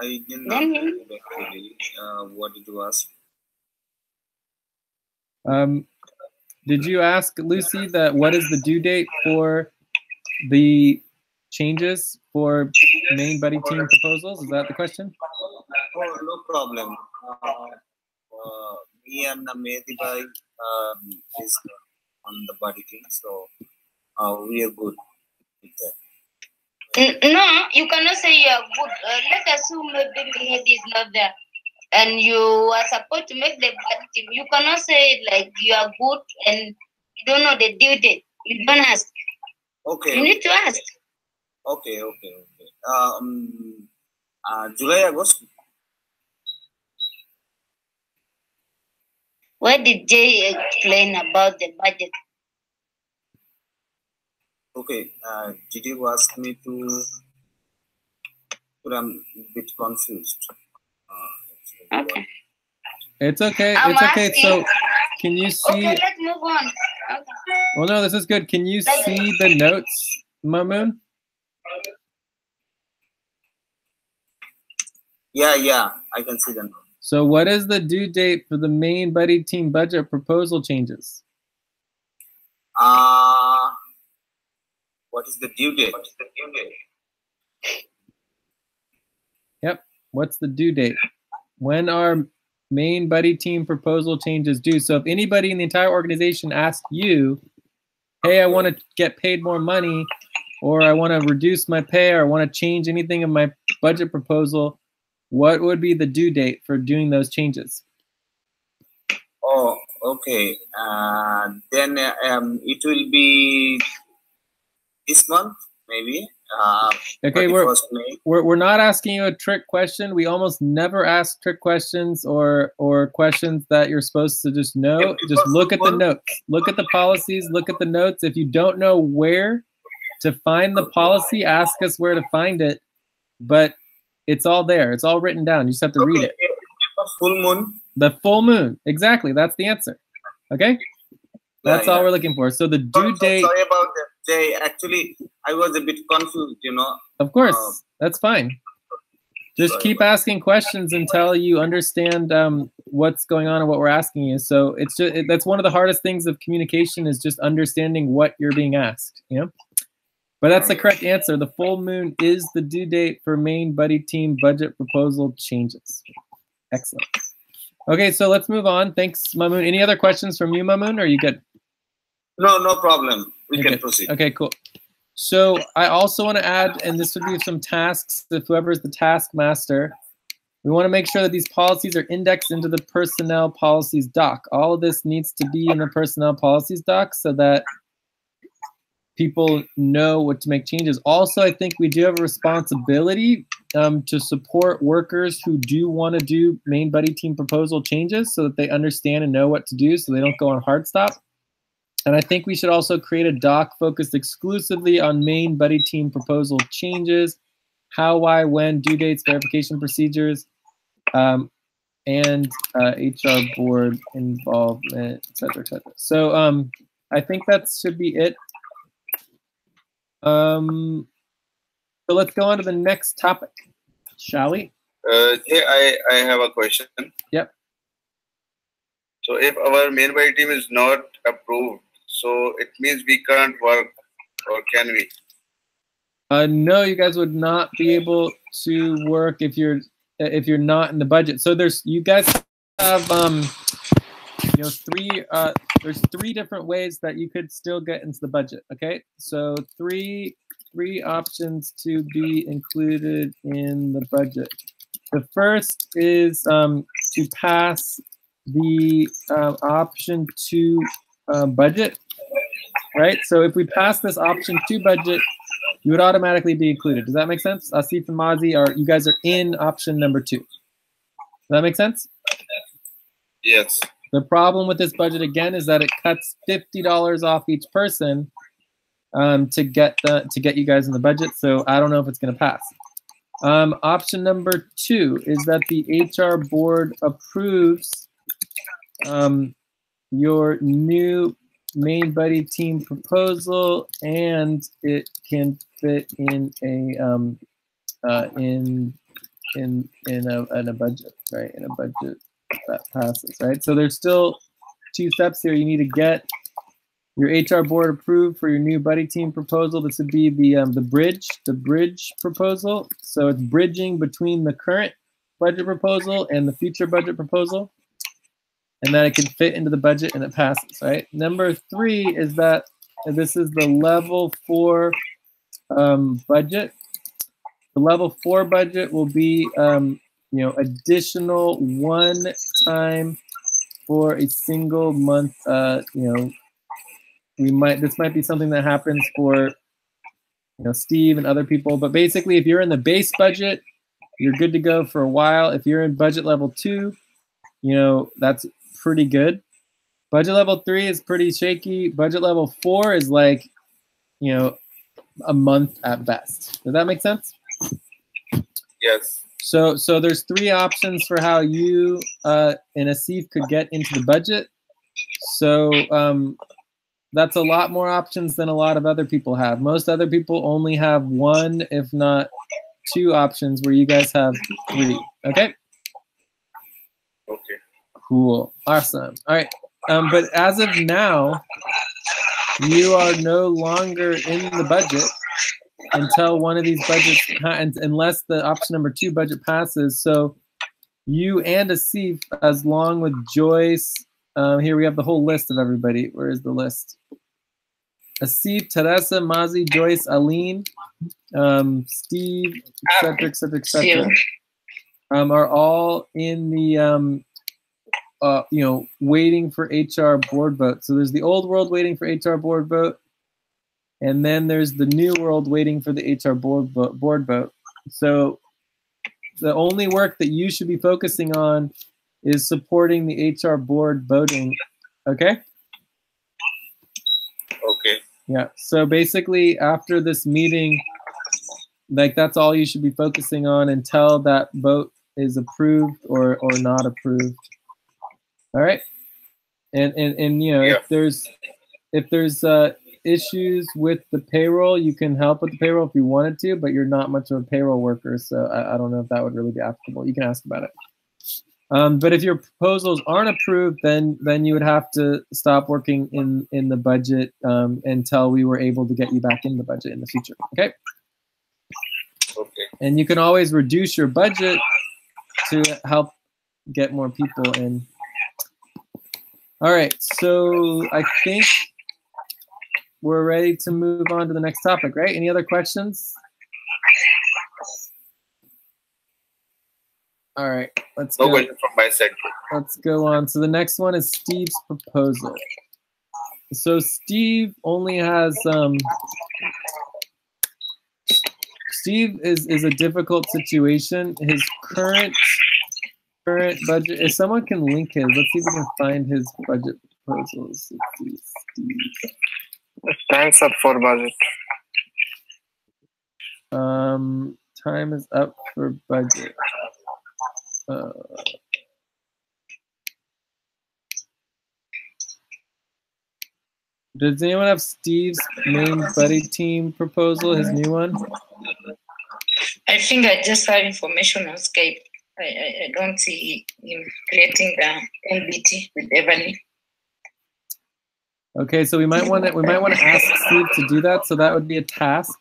I did not know actually what it was. Did you ask Lucy that what is the due date for the changes for main buddy team proposals? Is that the question? Oh, no problem. Me and Mehdi bhai is on the buddy team, so we are good with that. No, you cannot say you are good. Let's assume maybe Mehdi is not there, and you are supposed to make the buddy team. You cannot say like you are good and you don't know the due date. You don't ask. Okay. You need to ask. Okay. July, August. What did Jay explain about the budget? Okay. Did you ask me to? But I'm a bit confused. Okay. It's okay. I'm It's okay. asking. So, can you see? Okay, let's move on. Okay. Well, no, this is good. Can you see the notes, Mamoon? Yeah. I can see them. So, what is the due date for the main buddy team budget proposal changes? What is the due date? Yep. What's the due date? When are main buddy team proposal changes due? So if anybody in the entire organization asks you, hey, I want to get paid more money, or I want to reduce my pay, or I want to change anything in my budget proposal, what would be the due date for doing those changes? Oh, okay. Then it will be this month, maybe. Okay, we're not asking you a trick question. We almost never ask trick questions or questions that you're supposed to just know. Just look at the notes. Look at the policies. Look at the notes. If you don't know where to find the policy, ask us where to find it. But it's all there. It's all written down. You just have to read it. Full moon. The full moon. Exactly. That's the answer. Okay? That's all we're looking for. So the due date. Sorry about that, Jay. Actually, I was a bit confused, Of course. That's fine. Just keep asking questions until you understand what's going on and what we're asking you. So that's one of the hardest things of communication is just understanding what you're being asked. But that's the correct answer. The full moon is the due date for main buddy team budget proposal changes. Excellent. Okay, so let's move on. Thanks, Mamoon. Any other questions from you, Mamoon, or are you good? No, no problem. We can Okay. proceed. Okay, cool. So I also want to add, and this would be some tasks, if whoever is the task master, we want to make sure that these policies are indexed into the personnel policies doc. All of this needs to be in the personnel policies doc so that people know what to make changes. Also, I think we do have a responsibility to support workers who do want to do main buddy team proposal changes so that they understand and know what to do so they don't go on hard stop. And I think we should also create a doc focused exclusively on main buddy team proposal changes, how, why, when, due dates, verification procedures, and HR board involvement, et cetera, et cetera. So I think that should be it. So let's go on to the next topic, shall we? I have a question. Yep. So if our main body team is not approved, so it means we can't work, or can we? No, you guys would not be able to work if you're not in the budget. So you guys have there's three different ways that you could still get into the budget. Okay, so three options to be included in the budget. The first is to pass the option 2 budget, right? So if we pass this option 2 budget, you would automatically be included. Does that make sense? Asif and Mazi, you guys are in option number 2. Does that make sense? Yes. The problem with this budget again is that it cuts $50 off each person to get you guys in the budget. So I don't know if it's going to pass. Option number 2 is that the HR board approves your new main buddy team proposal, and it can fit in a in a budget, right? In a budget that passes, right? So there's still 2 steps here. You need to get your HR board approved for your new buddy team proposal. This would be the bridge proposal. So it's bridging between the current budget proposal and the future budget proposal, and that it can fit into the budget and it passes, right? Number 3 is that this is the level 4 budget. The level 4 budget will be additional one time for a single month. This might be something that happens for Steve and other people, but basically if you're in the base budget, you're good to go for a while. If you're in budget level 2, that's pretty good. Budget level 3 is pretty shaky. Budget level 4 is like, a month at best. Does that make sense? Yes. So there's 3 options for how you and Asif could get into the budget. So that's a lot more options than a lot of other people have. Most other people only have 1, if not 2 options, where you guys have 3. Okay? Okay. Cool. Awesome. All right. But as of now, you are no longer in the budget until one of these budgets, unless the option number 2 budget passes. So you and Asif, as long with Joyce, here we have the whole list of everybody. Where is the list? Asif, Teresa, Mazi, Joyce, Aline, Steve, etc., are all in the waiting for HR board vote. So there's the old world waiting for HR board vote, and then there's the new world waiting for the HR board vote. So the only work that you should be focusing on is supporting the HR board voting. Okay? Okay. Yeah. So basically, after this meeting, that's all you should be focusing on until that vote is approved or not approved. All right. And Yeah. if there's issues with the payroll, you can help with the payroll if you wanted to, but you're not much of a payroll worker, so I don't know if that would really be applicable. You can ask about it. But if your proposals aren't approved, then you would have to stop working in the budget until we were able to get you back in the budget in the future. Okay. Okay. And you can always reduce your budget to help get more people in. All right, so I think we're ready to move on to the next topic, right? Any other questions? All right, let's go. No question from my side. Let's go on. So the next one is Steve's proposal. So Steve only has Steve is a difficult situation. His current budget, if someone can link his, let's see if we can find his budget proposals. Time's up for budget. Time is up for budget. Does anyone have Steve's main buddy team proposal, his new one? I think I just have information on Skype. I don't see him creating the NBT with Evelyn. Okay, so we might want to ask Steve to do that. So that would be a task,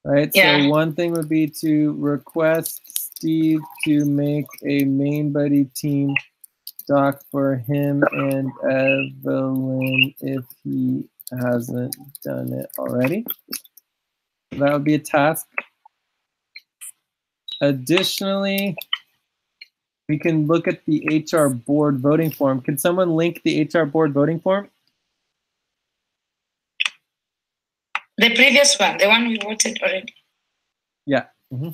right? Yeah. So one thing would be to request Steve to make a main buddy team doc for him and Evelyn if he hasn't done it already. That would be a task. Additionally, we can look at the HR board voting form. Can someone link the HR board voting form? The previous one, the one we voted already. Yeah. Mm-hmm.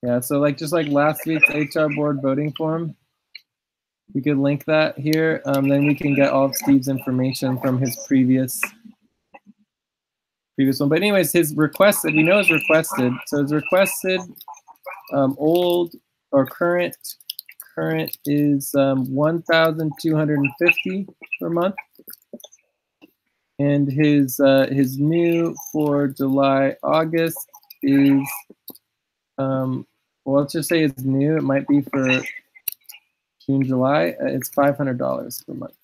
Yeah, so just like last week's HR board voting form, we could link that here. Then we can get all of Steve's information from his previous one. But anyways, his requested, we know is requested. So it's requested old or current is 1,250 per month. And his new for July, August is well, let's just say it's new. It might be for June, July. It's $500 per month.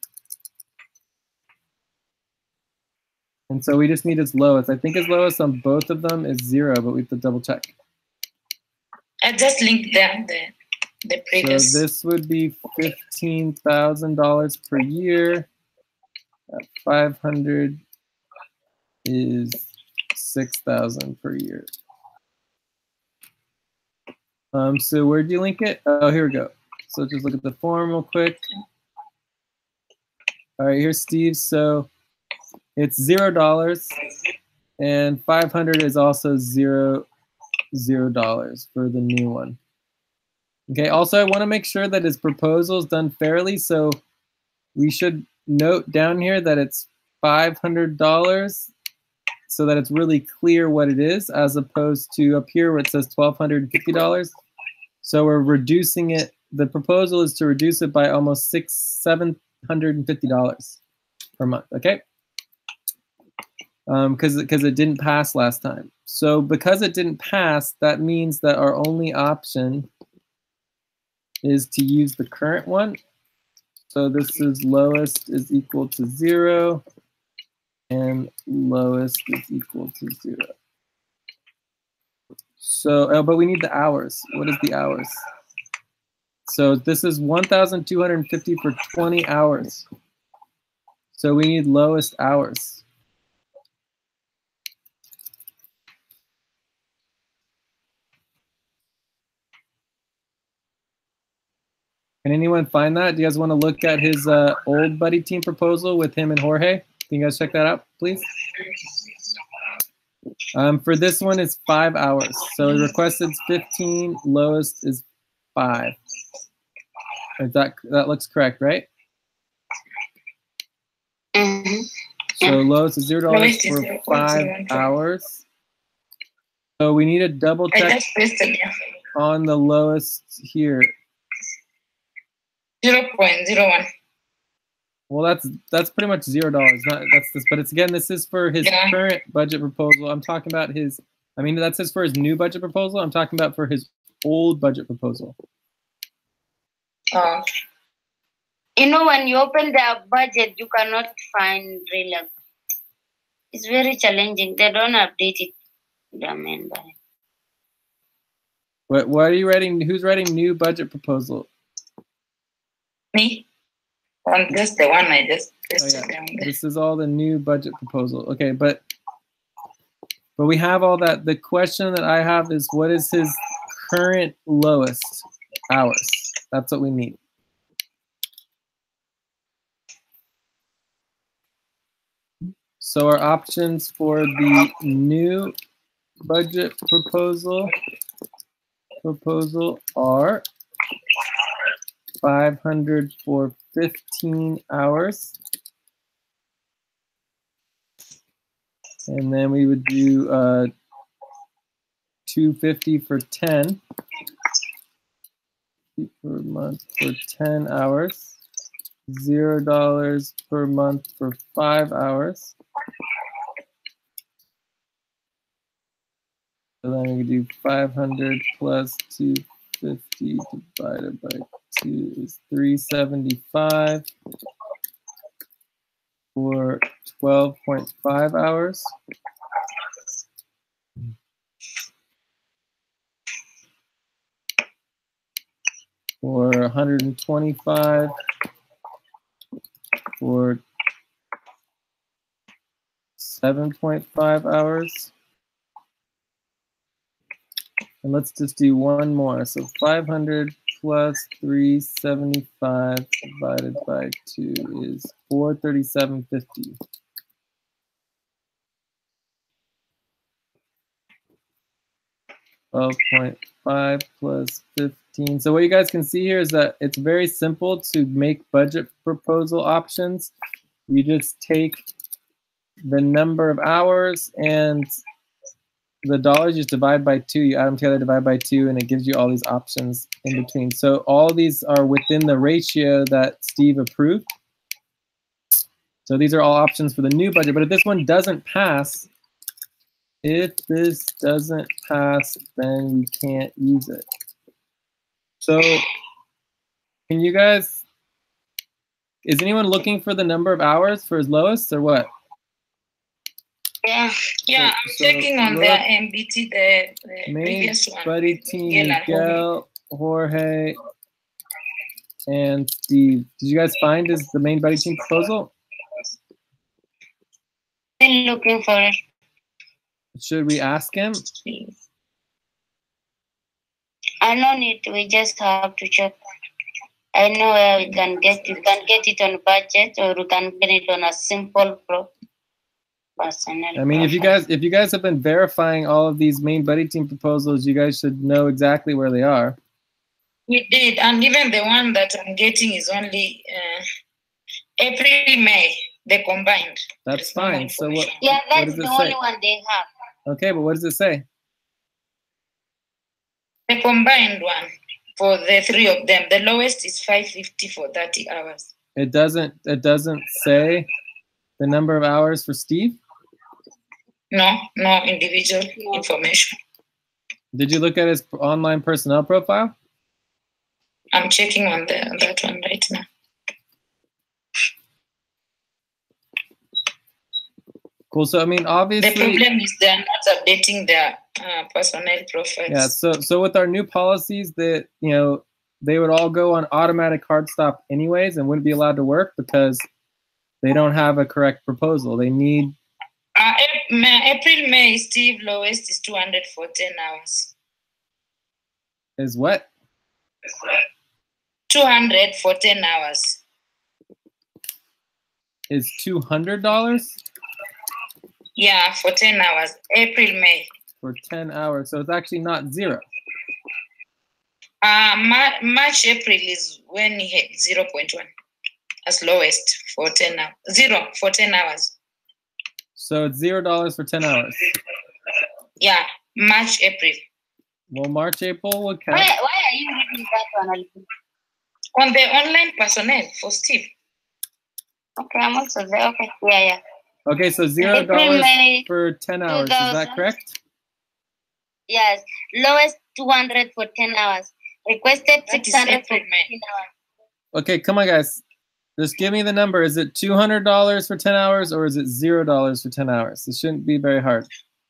And so we just need his lowest. I think his lowest on both of them is 0, but we have to double check. I just linked the previous. So this would be $15,000 per year. 500 is 6,000 per year. So where do you link it? Oh, here we go. So just look at the form real quick. All right, here's Steve. So it's $0, and 500 is also $0 for the new one. Okay. Also, I want to make sure that his proposal is done fairly. So we should note down here that it's $500. So that it's really clear what it is, as opposed to up here where it says $1,250. So we're reducing it. The proposal is to reduce it by almost $750 per month. Okay, because it didn't pass last time. So because it didn't pass, that means that our only option is to use the current one. So this is lowest is equal to 0. And lowest is equal to 0. So, but we need the hours. What is the hours? So this is 1,250 for 20 hours. So we need lowest hours. Can anyone find that? Do you guys want to look at his old buddy team proposal with him and Jorge? Can you guys check that out, please? For this one, it's 5 hours. So the requested is 15, lowest is 5. That looks correct, right? Mm-hmm. So lowest is $0 for 5 hours. So we need to double check. I just pasted, yeah. on the lowest here? 0.01. Well, that's pretty much $0. That's this, but it's again, this is for his current budget proposal. I'm talking about his. I mean, that says for his new budget proposal. I'm talking about for his old budget proposal. Oh. You know, when you open the budget, you cannot find really. It's very challenging. They don't update it. The main budget. What are you writing? Who's writing new budget proposal? Me? Just the one I just oh, yeah. This is all the new budget proposal. Okay, but we have all that. The question that I have is, what is his current lowest hours? That's what we need. So our options for the new budget proposal are 500 for 15 hours. And then we would do 250 for 10 per month for 10 hours. $0 per month for 5 hours. So then we do 500 plus 250 divided by 2 is 375 for 12.5 hours. For 125 for 7.5 hours. And let's just do one more. So 500 plus 375 divided by 2 is 437.50. $12.5 plus 15. So what you guys can see here is that it's very simple to make budget proposal options. You just take the number of hours and the dollars, you just divide by 2, you add them together, divide by 2, and it gives you all these options in between. So all these are within the ratio that Steve approved. So these are all options for the new budget. But if this one doesn't pass, then we can't use it. So can you guys, is anyone looking for the number of hours for his lowest or what? Yeah, I'm checking on the MBT, the previous one. Buddy team, Miguel, Jorge, and Steve. Did you guys find the main buddy team proposal? Still looking for it. Should we ask him? I don't need to. We just have to check. I know where we can get. You can get it on budget, or you can get it on a simple personnel. I mean, if you guys have been verifying all of these main buddy team proposals, you guys should know exactly where they are. We did, and even the one that I'm getting is only April, May. They combined. That's fine. So what? Yeah, that's what the only one they have. Okay, but what does it say? The combined one for the 3 of them. The lowest is 550 for 30 hours. It doesn't say the number of hours for Steve? No individual information. Did you look at his online personnel profile? I'm checking on that one right now. Cool. So I mean, obviously, the problem is they're not updating their personnel profiles. Yeah. So with our new policies, that they would all go on automatic hard stop anyways, and wouldn't be allowed to work because they don't have a correct proposal. They need. April, May, Steve lowest is 200 for 10 hours. Is what? 200 for 10 hours. Is $200? Yeah, for 10 hours. April, May. For 10 hours. So it's actually not 0. March, April is when he had 0.1 as lowest for 10 hours. 0 for 10 hours. So it's $0 for 10 hours. Yeah, March, April. Well, March, April would count. Why are you reading that one? On the online personnel for Steve. Okay, I'm also there. Okay, yeah. Okay, so $0 April, May, for 10 hours. Is that 2000. correct? Yes, lowest 200 for 10 hours. Requested 600 for 10 hours. Okay, come on, guys. Just give me the number. Is it $200 for 10 hours or is it $0 for 10 hours? It shouldn't be very hard.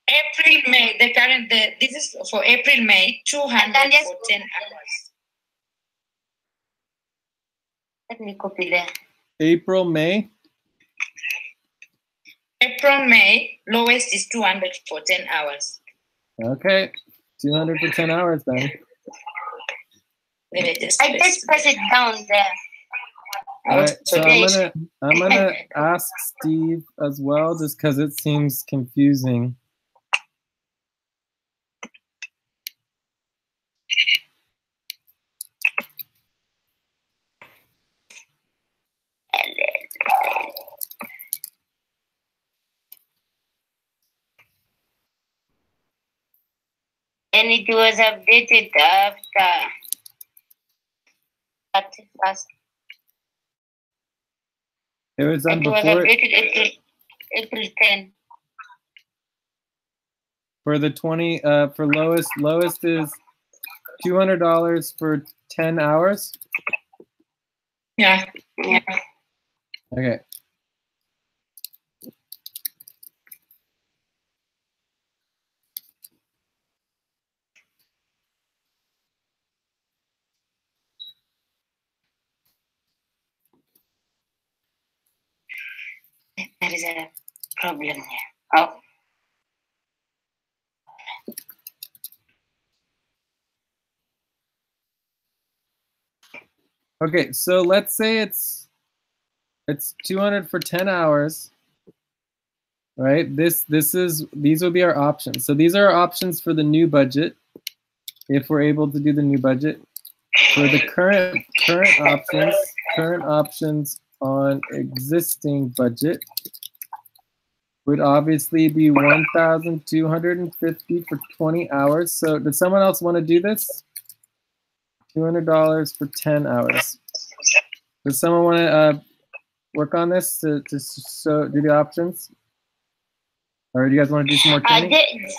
April, May, this is for April, May, 200 for 10 hours. Let me copy there. April, May. April, May, lowest is 200 for 10 hours. Okay, 200 for 10 hours then. I just press it down there. All right, so I'm gonna ask Steve as well, just because it seems confusing. And it was updated after 31st. It was done It was before. updated April 10. For the 20, for lowest is $200 for 10 hours. Yeah. Okay. There is a problem here. Oh. Okay, so let's say it's 200 for 10 hours. Right? These will be our options. So these are our options for the new budget, if we're able to do the new budget. For the current options on existing budget would obviously be 1,250 for 20 hours. So does someone else want to do this? $200 for 10 hours. Does someone want to work on this to do the options? Or do you guys want to do some more training?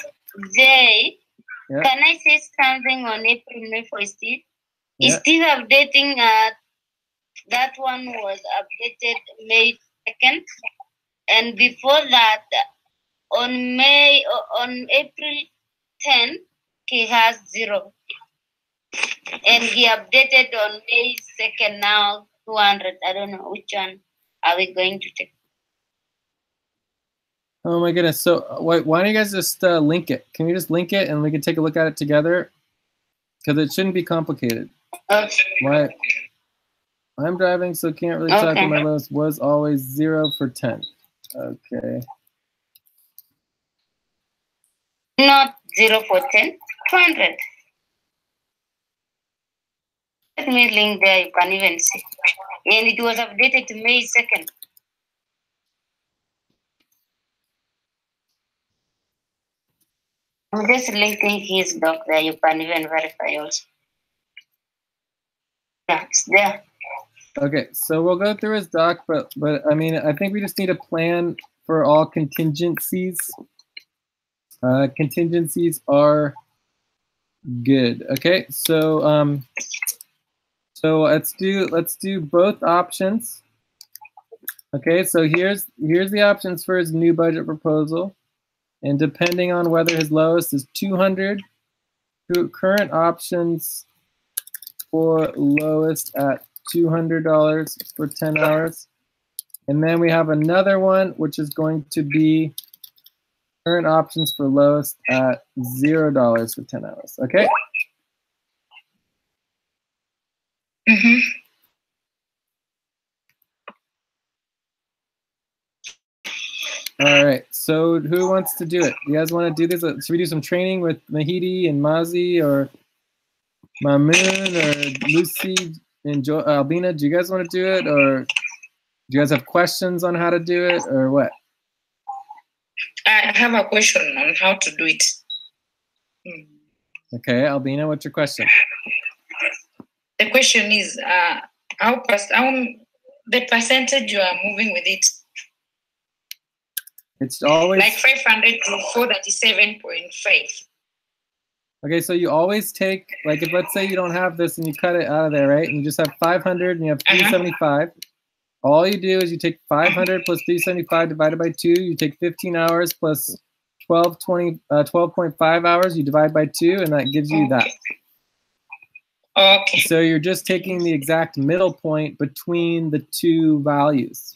Jay, Yeah. Can I say something on April, May for Steve? Yeah. Steve updating, that one was updated May 2nd. And before that, on April 10, he has 0. And he updated on May 2nd now, 200. I don't know which one are we going to take. Oh my goodness. So why don't you guys just link it? Can you just link it and we can take a look at it together? Because it shouldn't be complicated. Okay. I'm driving, so can't really talk. My lowest was always 0 for 10. Okay. Not 0 for 10, 200. Let me link there, you can even see. And it was updated to May 2nd. I'm just linking his doc there, you can even verify also. Yeah, it's there. Okay, so we'll go through his doc, but I mean, I think we just need a plan for all contingencies. Contingencies are good. Okay, so let's do both options. Okay, so here's the options for his new budget proposal, and depending on whether his lowest is 200, current options for lowest at $200 for 10 hours. And then we have another one, which is going to be current options for lowest at $0 for 10 hours. Okay? Mm-hmm. All right. So who wants to do it? You guys want to do this? Should we do some training with Mahidi and Mazi or Mamoon or Lucy and Albina? Do you guys want to do it, or do you guys have questions on how to do it, or what? I have a question on how to do it. Okay, Albina, what's your question? The question is, how the percentage you are moving with it? It's always like 500 to 437.5. Okay, so you always take, like, if let's say you don't have this and you cut it out of there, right? And you just have 500 and you have 375. All you do is you take 500 plus 375 divided by 2. You take 15 hours plus 12.5 hours. You divide by 2, and that gives you that. Okay. So you're just taking the exact middle point between the two values.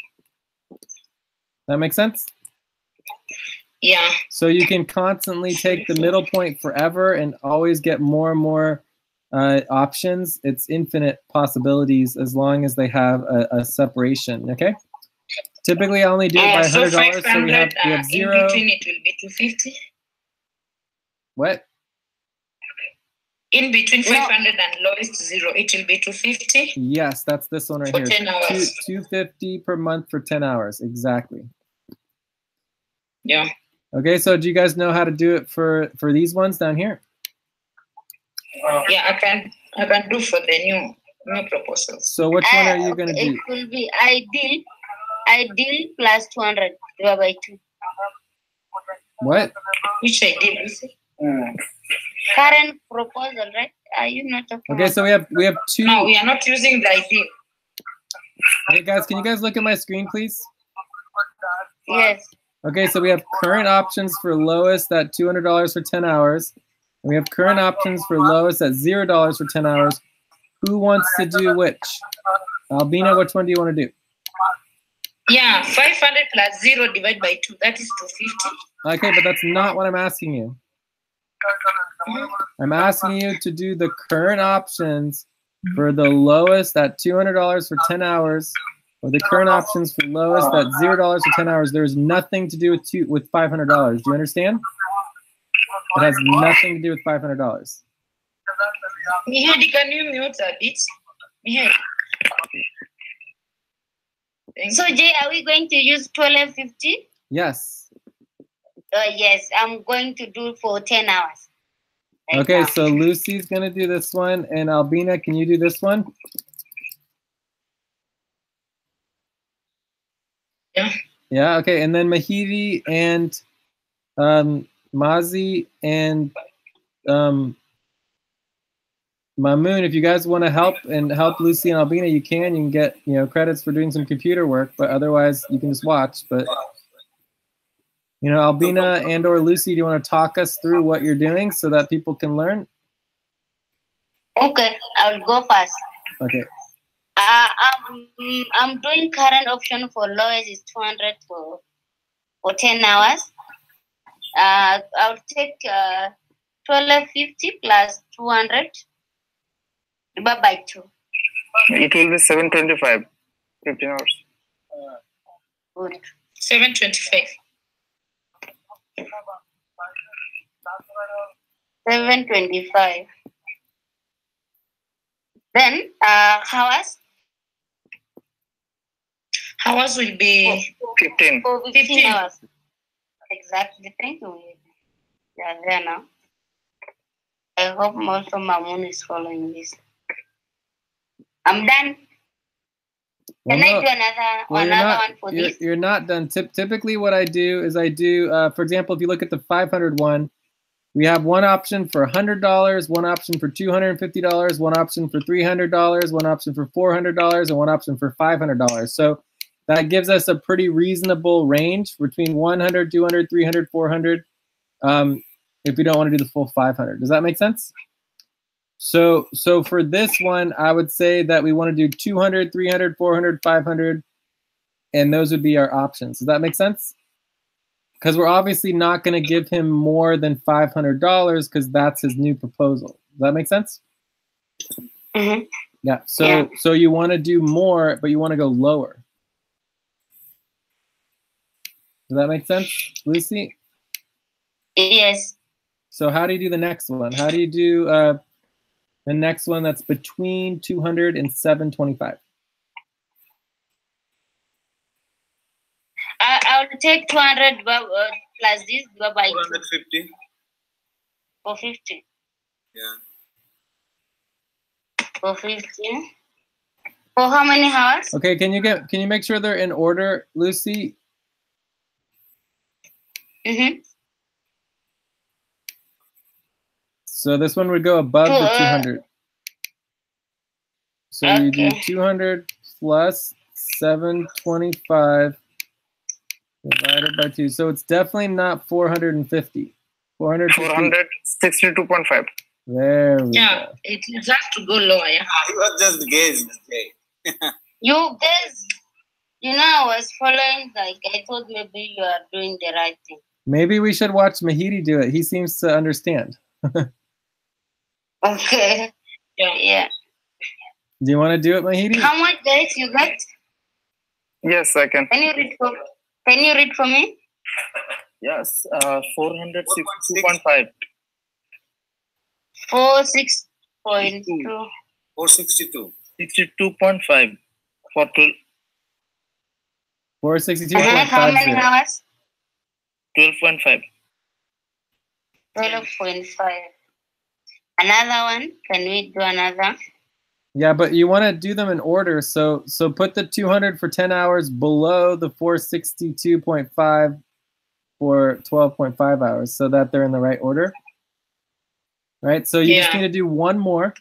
That make sense? Yeah. So you can constantly take the middle point forever and always get more and more options. It's infinite possibilities as long as they have a separation, okay? Typically, I only do it by $100, so we have 0. In between, it will be 250. What? In between 500 and lowest 0, it will be 250. Yes, that's this one right for here. 10 hours. 250 per month for 10 hours, exactly. Yeah. Okay, so do you guys know how to do it for these ones down here? Yeah, I can do for the new proposals. So which one are you going to do? It will be ideal plus 200 divided by 2. What? Which ideal, you see? Current proposal, right? Are you not talking Okay, so we have 2. No, we are not using the ideal. Okay, guys, can you guys look at my screen, please? Yes. Okay, so we have current options for lowest at $200 for 10 hours. And we have current options for lowest at $0 for 10 hours. Who wants to do which? Albina, which one do you want to do? Yeah, 500 plus 0 divided by 2, that is 250. Okay, but that's not what I'm asking you. I'm asking you to do the current options for the lowest at $200 for 10 hours, or the current options for lowest at $0 for 10 hours. There's nothing to do with $500. Do you understand? It has nothing to do with $500. Mihedi, can you mute a bit? Mihedi. So, Jay, are we going to use 1250? Yes. Yes, I'm going to do for 10 hours. Okay, so Lucy's going to do this one, and Albina, can you do this one? Yeah. Yeah, okay, and then Mahidi and Mazi and Mamoon, if you guys want to help Lucy and Albina, you can get credits for doing some computer work, but otherwise you can just watch. But Albina and or Lucy, do you want to talk us through what you're doing so that people can learn? Okay, I'll go first. Okay. I'm doing current option for lowest is 200 for 10 hours. I'll take 1250 plus 200 divided by 2. It will be 725, 15 hours. Good. 725. 725. Then hours? Hours will be 15. For 15 hours. Exactly. Thank you. Yeah, there now. I hope most of Mamoon is following this. I'm done. Can I do another one for this? You're not done. Typically what I do is for example, if you look at the 500 one, we have one option for $100, one option for $250, one option for $300, one option for $400, and one option for $500. So that gives us a pretty reasonable range between 100, 200, 300, 400, if we don't want to do the full 500. Does that make sense? So for this one, I would say that we want to do 200, 300, 400, 500, and those would be our options. Does that make sense? Because we're obviously not going to give him more than $500 because that's his new proposal. Does that make sense? Mm-hmm. Yeah. So you want to do more, but you want to go lower. Does that make sense, Lucy? Yes. So how do you do the next one? How do you do the next one that's between 200 and 725? I'll take 200 plus this by 250. for 50. Yeah. For 15. For how many hours? Okay, can you make sure they're in order, Lucy? Mm-hmm. So this one would go above the 200. So you do Okay. 200 plus 725 divided by 2. So it's definitely not 450. 462.5. There we Yeah, go. it has to go lower. Yeah. He was just guessing. Okay. You guys, you know, I was following, like, I thought maybe you are doing the right thing. Maybe we should watch Mahidi do it. He seems to understand. Okay. Yeah. Do you want to do it, Mahidi? How much, guys, you got? Yes, I can. Can you read for me? Yes, 462.5. 46.2. 462. 62.5 for 12. 462.50. How many hours? 12.5. 12.5. Another one? Can we do another? Yeah, but you want to do them in order. So put the 200 for 10 hours below the 462.5 for 12.5 hours so that they're in the right order. Right? So you just need to do one more.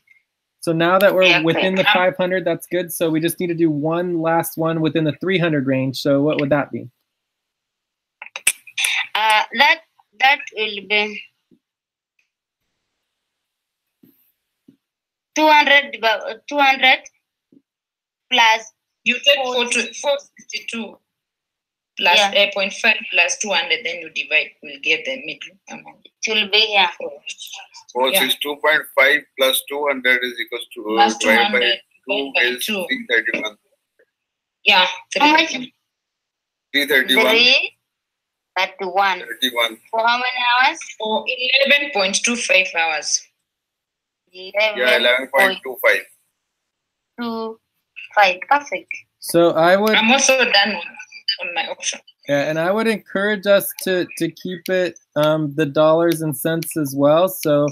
So now that we're within the 500, that's good. So we just need to do one last one within the 300 range. So what would that be? That will be 200 plus. You take 462 plus 8.5 plus 200, then you divide. We'll get the middle amount. It will be here. 462.5 plus 200 is equals to Plus 200 by 2 by is 2. 331. Yeah. How much? 331. 31. 31. For how many hours? For 11.25 hours. 11.25. 25. Perfect. So I'm also done on my option. Yeah, and I would encourage us to keep it the dollars and cents as well. So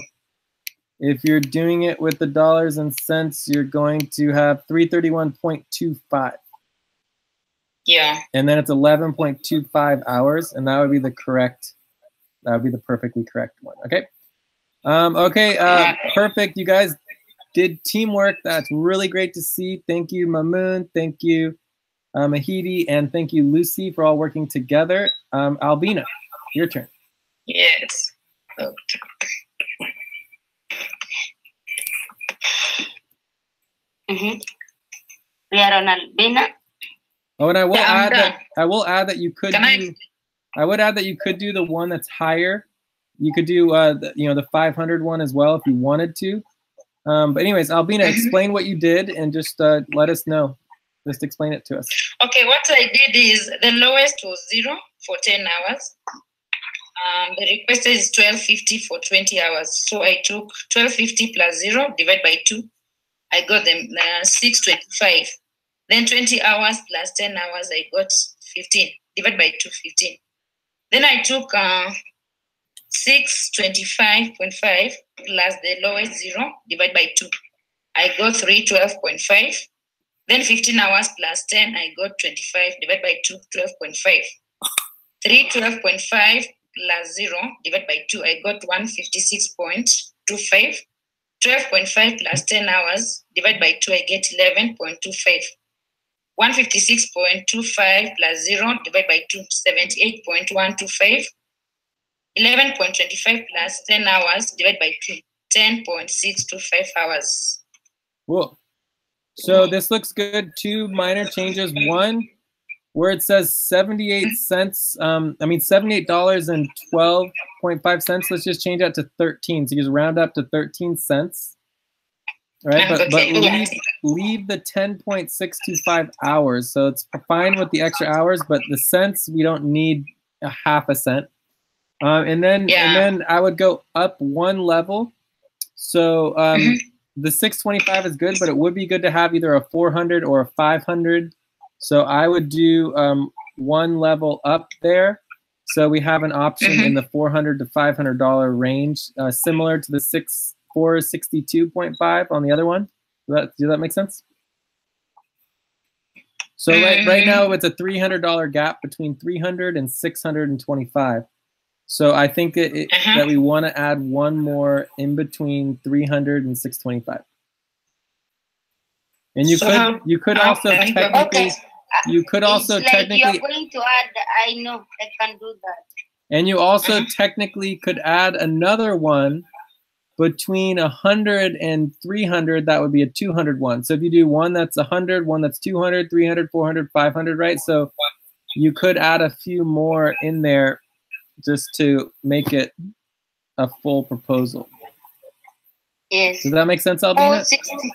if you're doing it with the dollars and cents, you're going to have 331.25. Yeah. And then it's 11.25 hours, and that would be the perfectly correct one. Okay. Perfect. You guys did teamwork. That's really great to see. Thank you, Mamoon. Thank you, Mahidi, and thank you, Lucy, for all working together. Albina, your turn. Yes. Okay. We are on Albina. Oh, and I will Yeah, add that you could I would add that you could do the one that's higher. You could do the 500 one as well if you wanted to. But anyways, Albina, explain what you did and just let us know. Just explain it to us. Okay, what I did is the lowest was 0 for 10 hours. The requested is 1250 for 20 hours. So I took 1250 plus 0 divided by 2. I got them 625. Then 20 hours plus 10 hours, I got 15. Divided by 2, 15. Then I took 625.5 plus the lowest 0 divided by 2. I got 312.5. Then 15 hours plus 10, I got 25 divided by 2, 12.5. 312.5 plus 0 divided by 2, I got 156.25. 12.5 plus 10 hours divided by 2, I get 11.25. 156.25 plus 0 divided by 2, 78.125. 11.25 plus 10 hours divided by 2, 10.625 hours. Cool. So this looks good. 2 minor changes. One, where it says 78 cents, $78.12.5. Let's just change that to 13. So you just round up to 13 cents. All right, but leave the 10.625 hours. So it's fine with the extra hours, but the cents, we don't need a half a cent. And then I would go up one level. So the 625 is good, but it would be good to have either a 400 or a 500. So I would do one level up there. So we have an option in the $400 to $500 range, similar to the 462.5 on the other one. Does that make sense? So right now it's a $300 gap between 300 and 625. So I think that we want to add one more in between 300 and 625. And you could also technically you're going to add. I know I can do that. And you also technically could add another one between 100 and 300. That would be a 200 one. So if you do one that's 100, one that's 200, 300, 400, 500, right? So you could add a few more in there just to make it a full proposal. Yes. Does that make sense, Albina? 460.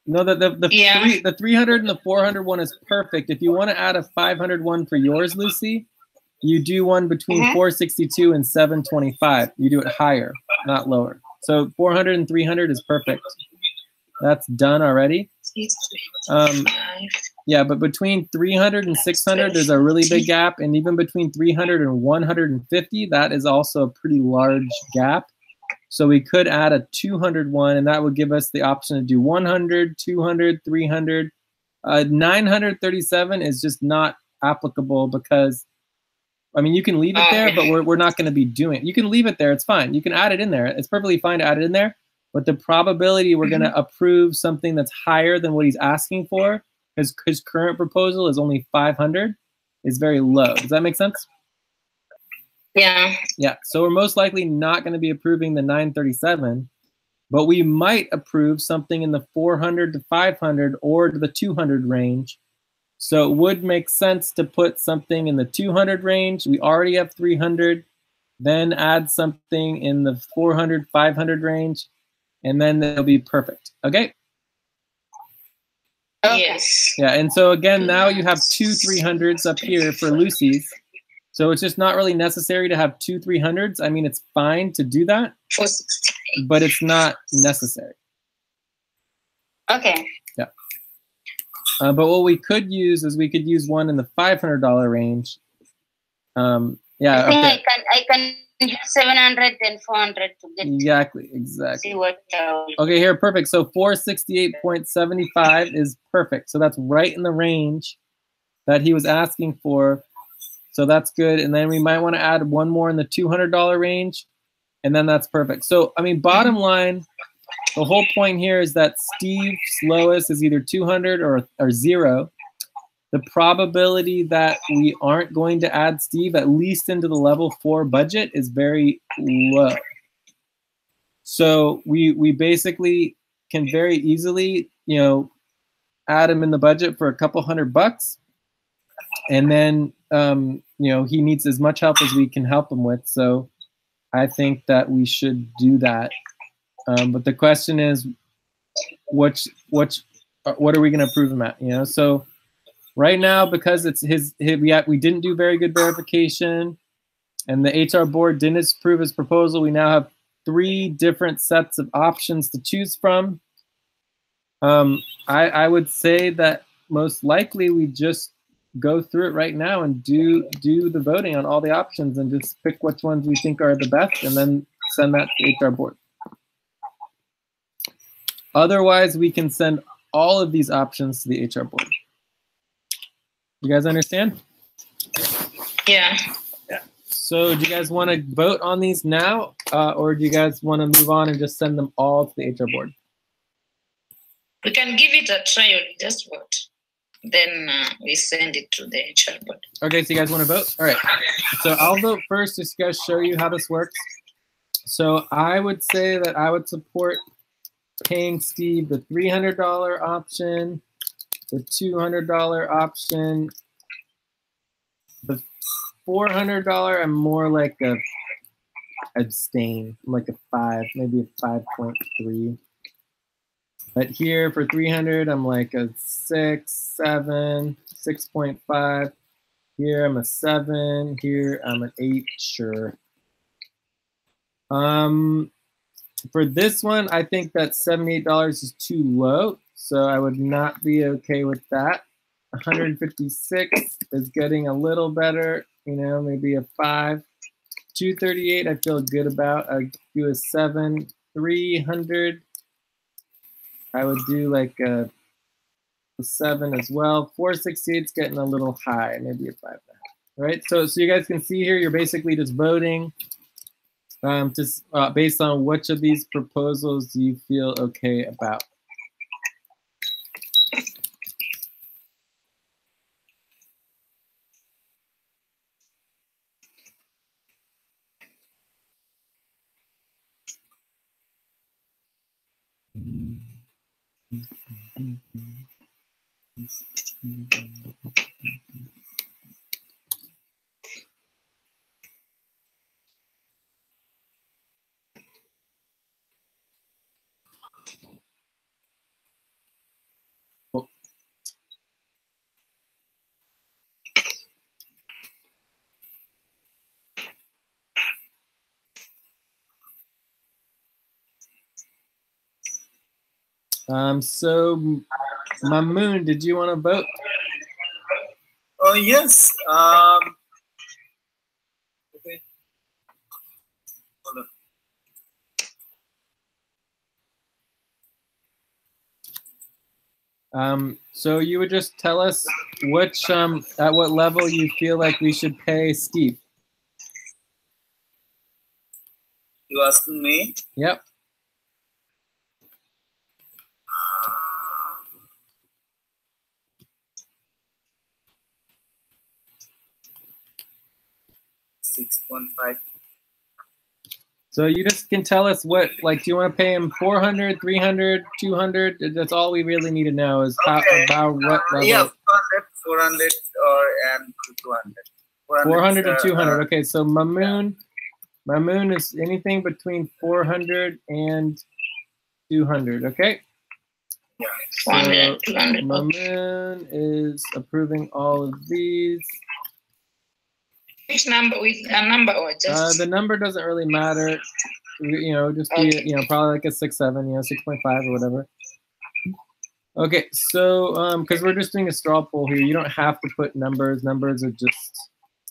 No, the 300 and the 400 one is perfect. If you want to add a 500 one for yours, Lucy, you do one between 462 and 725. You do it higher, not lower. So 400 and 300 is perfect. That's done already. Yeah, but between 300 and 600, there's a really big gap. And even between 300 and 150, that is also a pretty large gap. So we could add a 200 one, and that would give us the option to do 100, 200, 300. 937 is just not applicable because, I mean, you can leave it there, but we're not going to be doing it. You can leave it there. It's fine. You can add it in there. It's perfectly fine to add it in there. But the probability we're going to approve something that's higher than what he's asking for, because his current proposal is only 500, is very low. Does that make sense? Yeah. Yeah. So we're most likely not going to be approving the 937, but we might approve something in the 400 to 500 or to the 200 range. So it would make sense to put something in the 200 range. We already have 300, then add something in the 400, 500 range, and then they'll be perfect. Okay? Yes. Yeah, and so again, now you have two 300s up here for Lucy's. So it's just not really necessary to have two 300s. I mean, it's fine to do that, but it's not necessary. Okay. Yeah. But what we could use is we could use one in the $500 range. Yeah. I think I can use 700 and 400 to get exactly. See what. Okay, here, perfect. So 468.75 is perfect. So that's right in the range that he was asking for. So that's good. And then we might want to add one more in the $200 range. And then that's perfect. So, I mean, bottom line, the whole point here is that Steve's lowest is either 200 or 0. The probability that we aren't going to add Steve, at least into the level 4 budget, is very low. So we basically can very easily, you know, add him in the budget for a couple $100. And then, you know, he needs as much help as we can help him with. So I think that we should do that. But the question is, what are we going to approve him at? You know, so right now, because it's we didn't do very good verification, and the HR board didn't approve his proposal. We now have 3 different sets of options to choose from. I would say that most likely we just go through it right now and do the voting on all the options and just pick which ones we think are the best and then send that to HR board. Otherwise, we can send all of these options to the HR board. You guys understand? Yeah. Yeah. So do you guys want to vote on these now, or do you guys want to move on and just send them all to the HR board? We can give it a trial, just vote. Then we send it to the HR board. Okay, so you guys want to vote? All right. So I'll vote first just to guys show you how this works. So I would say that I would support paying Steve the $300 option, the $200 option, the $400. I'm more like a abstain, like a 5, maybe a 5.3. But here for 300, I'm like a 6, 7, 6.5. Here I'm a 7. Here I'm an 8. Sure. For this one, I think that $78 is too low, so I would not be okay with that. 156 is getting a little better, you know, maybe a 5. 238 I feel good about. I do a 7. 300. I would do like a 7 as well. 468's getting a little high, maybe a 5.5. Right? So you guys can see here, you're basically just voting based on which of these proposals you feel okay about. So Mamoon, did you want to vote? Oh yes. Okay. Hold on. So you would just tell us which at what level you feel like we should pay Steve. You asking me? Yep. $6.5. So you just can tell us what, like, do you want to pay him 400, 300, 200? That's all we really need to know is Okay. about what level. Yeah, 400 and 200. 400 to 200. Okay, so Mamoon is anything between 400 and 200. Okay. Yeah. So 400, 200. Mamoon is approving all of these. Which number? With a number or just? The number doesn't really matter. You know, just be, Okay. you know, probably like a 6, 7, you know, 6.5 or whatever. Okay, so because we're just doing a straw poll here, you don't have to put numbers. Numbers are just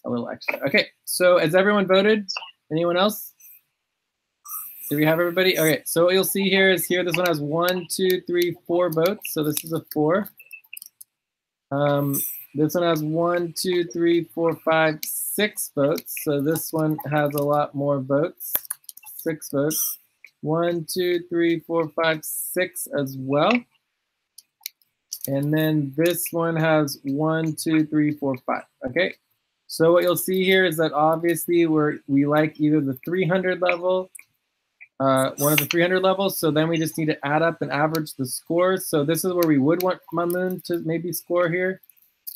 a little extra. Okay, so has everyone voted? Anyone else? Do we have everybody? Okay, so what you'll see here is this one has 1, 2, 3, 4 votes. So this is a 4. This one has 1, 2, 3, 4, 5, 6 votes. So this one has a lot more votes. 6 votes. 1, 2, 3, 4, 5, 6 as well. And then this one has 1, 2, 3, 4, 5. Okay. So what you'll see here is that obviously we like either the 300 level, one of the 300 levels. So then we just need to add up and average the scores. So this is where we would want Mamoon to maybe score here,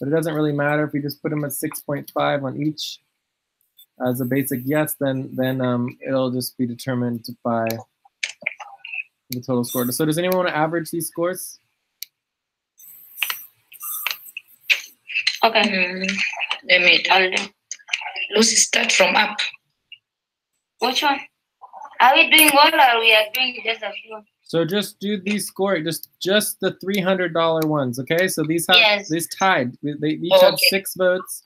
but it doesn't really matter if we just put them at 6.5 on each as a basic yes. Then it'll just be determined by the total score. So does anyone want to average these scores? Okay. Let me do. Lucy, start from up. Which one? Are we doing all or we are doing just a few? So just do these score, just the $300 ones, okay? So these have these tied. They each have 6 votes.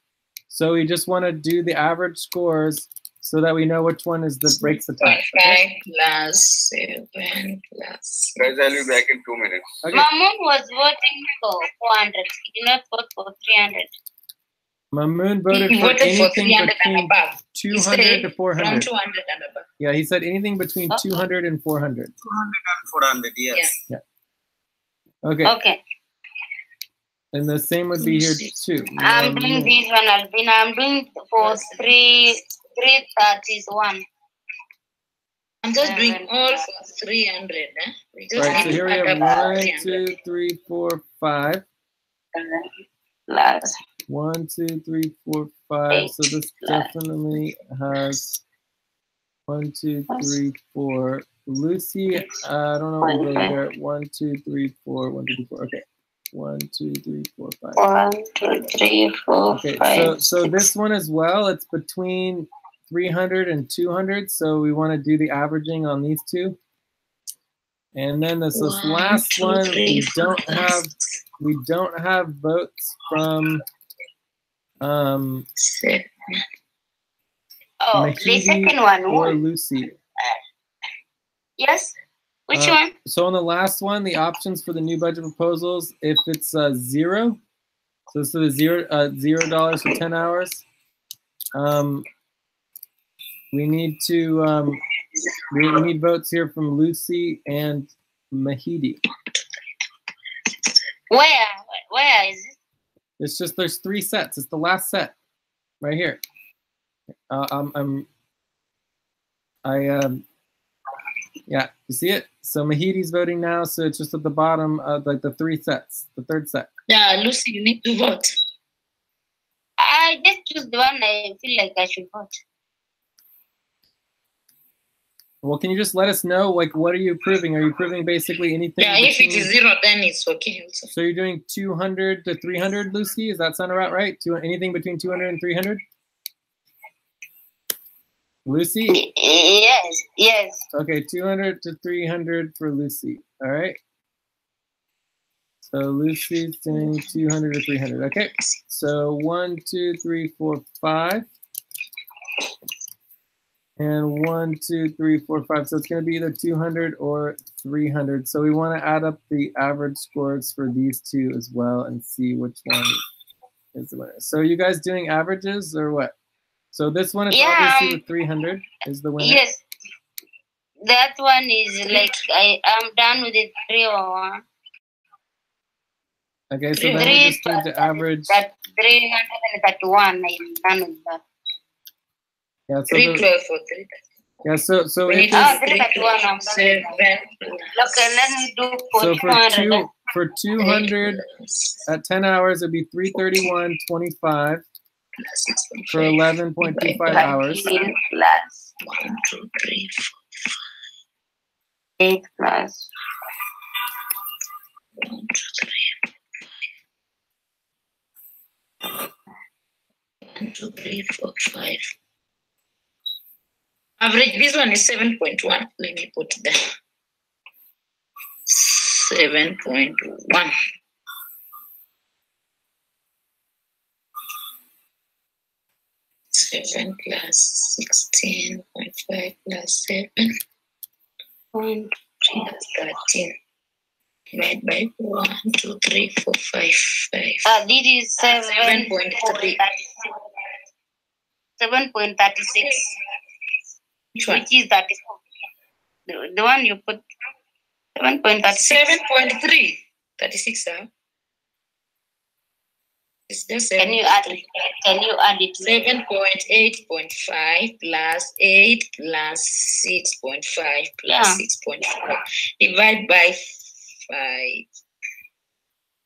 So we just want to do the average scores so that we know which one is the breaks the tie. 5 plus 7 plus. Guys, I'll be back in 2 minutes. Okay. Mamoon was voting for 400. He did not vote for 300. Mamoon voted He for voted for anything 300 and between above. 200 to 400. From 200 and above. Yeah, he said anything between 200 and 400. 200 and 400, yes. Yeah. Okay. Okay. And the same would be here too. I'm doing this one, Albina. I'm doing for 331. I'm just doing all for 300. We just Right, so need here to we add have up 1, 300. 2, 3, 4, 5. Plus 1, 2, 3, 4, 5. So this definitely has 1, 2, 3, 4. Lucy, I don't know what we're there. 1, 2, 3, 4. 1, 2, 3, 4. Okay. 1, 2, 3, 4, 5. 1, 2, 3, 4, Okay, 5. so this one as well, it's between 300 and 200. So we want to do the averaging on these two. And then this 1, last 2, one, 3, we 4, don't have votes from seven. Oh, the Mahidi second one. or Lucy. Yes. Which one? So on the last one, the options for the new budget proposals, if it's 0, so this is $0 for 10 hours. We need to we need votes here from Lucy and Mahidi. Where is it? It's just there's 3 sets. It's the last set, right here. Yeah, you see it? So Mahidi's voting now, so it's just at the bottom of like the 3 sets, the 3rd set. Yeah, Lucy, you need to vote. I just choose the one I feel like I should vote. Well, can you just let us know, like, what are you approving? Are you approving basically anything? Yeah, if it is 0, then it's okay. Also. So you're doing 200 to 300, Lucy? Does that sound about right? Anything between 200 and 300? Lucy? Yes. Okay, 200 to 300 for Lucy. All right. So Lucy's doing 200 to 300. Okay. So 1, 2, 3, 4, 5. And 1, 2, 3, 4, 5. So it's going to be either 200 or 300. So we want to add up the average scores for these 2 as well and see which one is the winner. So are you guys doing averages or what? So this one is obviously with 300 is the winner. Yes. That one is like I'm done with the 301. Okay, so then we just need to average. That 331. I'm done with that. Yeah, so 312 for 3. Yeah, so We if need it's, 331. 7. Okay, let me do so 400. for 200 at 10 hours, it'd be 331.25 for 11.25 hours. 13 plus 1, 2, 3, 8 plus 4, 1, 2, 3, 1, 2, 3, 4, 5. Average, this one is 7.1. Let me put that. 7.1. Seven plus 16.5 plus 7. 1, 3 plus 13. Divide by 1, 2, 3, 4, 5, 5. this is 7.3. 7.36. Which one? Which is 34. The one you put 7.36. 7.3. 36, huh? It's just Can you add it? 7.8.5 plus 8 plus 6.5 plus 6.5. Divide by 5.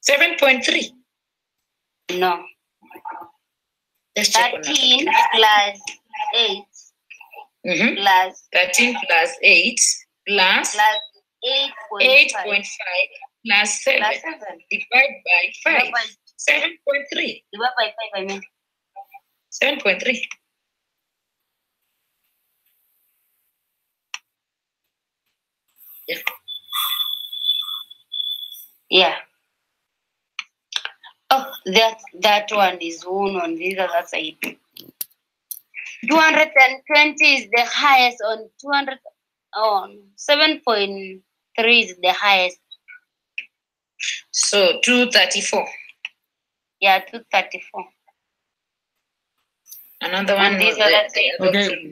7.3. No. Let's check on 13 that. plus 8 plus 13 plus 8 plus 8.5 plus 7. Divide by 5. 7.3. Divide by 5, I mean. 7.3. Yeah. Oh, that one is one on the other side. 220 is the highest on 200. 7.3 is the highest. So 234. Yeah, 234. Another one. Okay,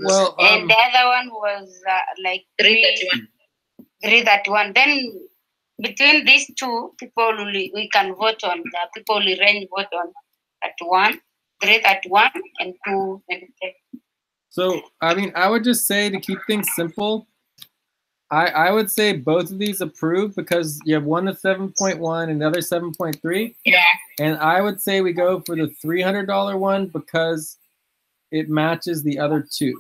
well, and the other one was like 331. 331. Then between these 2 people, we can vote on the people we range vote on at 1, 331, and 223. So I mean, I would just say to keep things simple, I would say both of these approve because you have one that's 7.1 and the other 7.3. Yeah. And I would say we go for the $300 one because it matches the other 2,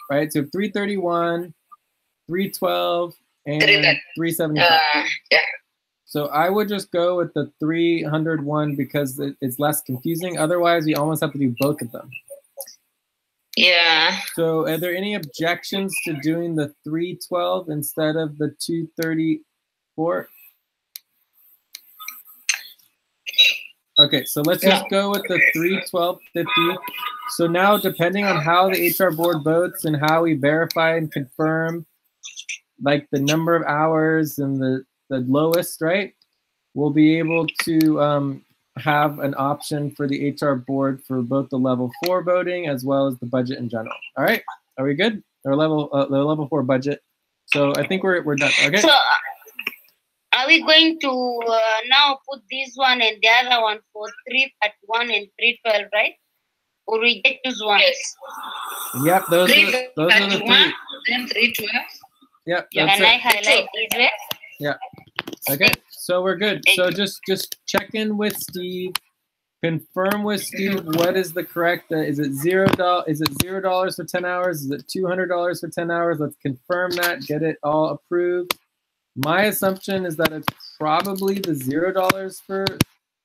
right? So 331, 312, and 375. Yeah. So I would just go with the 300 one because it's less confusing. Otherwise, we almost have to do both of them. Yeah. So are there any objections to doing the 312 instead of the 234? Okay, so let's just go with the 312.50. So now, depending on how the HR board votes and how we verify and confirm like the number of hours and the lowest, right? We'll be able to have an option for the HR board for both the level 4 voting as well as the budget in general. All right, are we good? Or the level 4 budget. So I think we're done. Okay. So are we going to now put this one and the other one for 3.1 and 3.12, right? Or we just choose one? Yes. Yep, those are the 3. Then 3.12. Yep. Can That's I it. highlight this way? Yeah. Okay. So we're good. So just check in with Steve. Confirm with Steve what is the correct. Is it $0? Is it $0 for 10 hours? Is it $200 for 10 hours? Let's confirm that. Get it all approved. My assumption is that it's probably the $0 for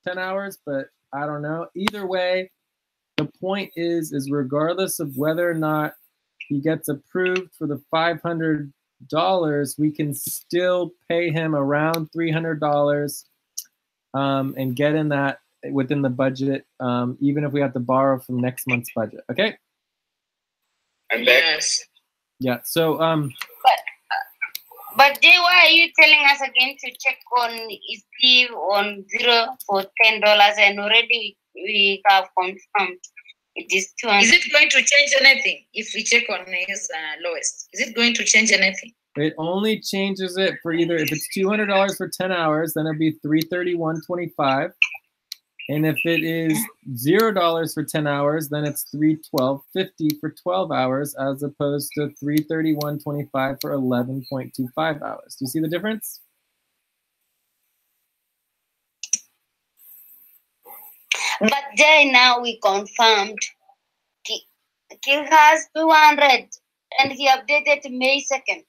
10 hours, but I don't know. Either way, the point is regardless of whether or not he gets approved for the $500, we can still pay him around $300 and get in that within the budget, even if we have to borrow from next month's budget. Okay. And Yes. Yeah. So But Jay, why are you telling us again to check on Steve on 0 for $10 and already we have confirmed it is 200? Is it going to change anything if we check on his lowest? Is it going to change anything? it only changes it for either if it's $200 for 10 hours, then it'll be $331.25. And if it is $0 for 10 hours, then it's $312.50 for 12 hours, as opposed to $331.25 for 11.25 hours. Do you see the difference? But Jay, now we confirmed he has 200 and he updated May 2nd.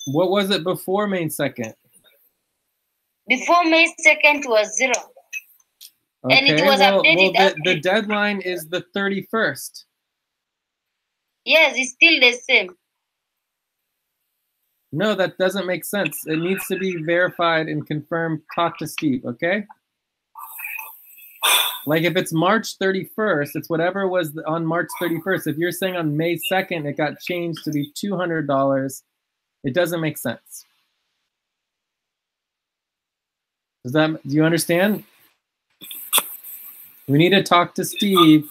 What was it before May 2nd? Before May 2nd was 0. Okay, And it was updated the deadline is the 31st. Yes, it's still the same. No, that doesn't make sense. It needs to be verified and confirmed. Talk to Steve, okay? Like if it's March 31st, it's whatever was on March 31st. If you're saying on May 2nd, it got changed to be $200, it doesn't make sense. Do you understand? We need to talk to Steve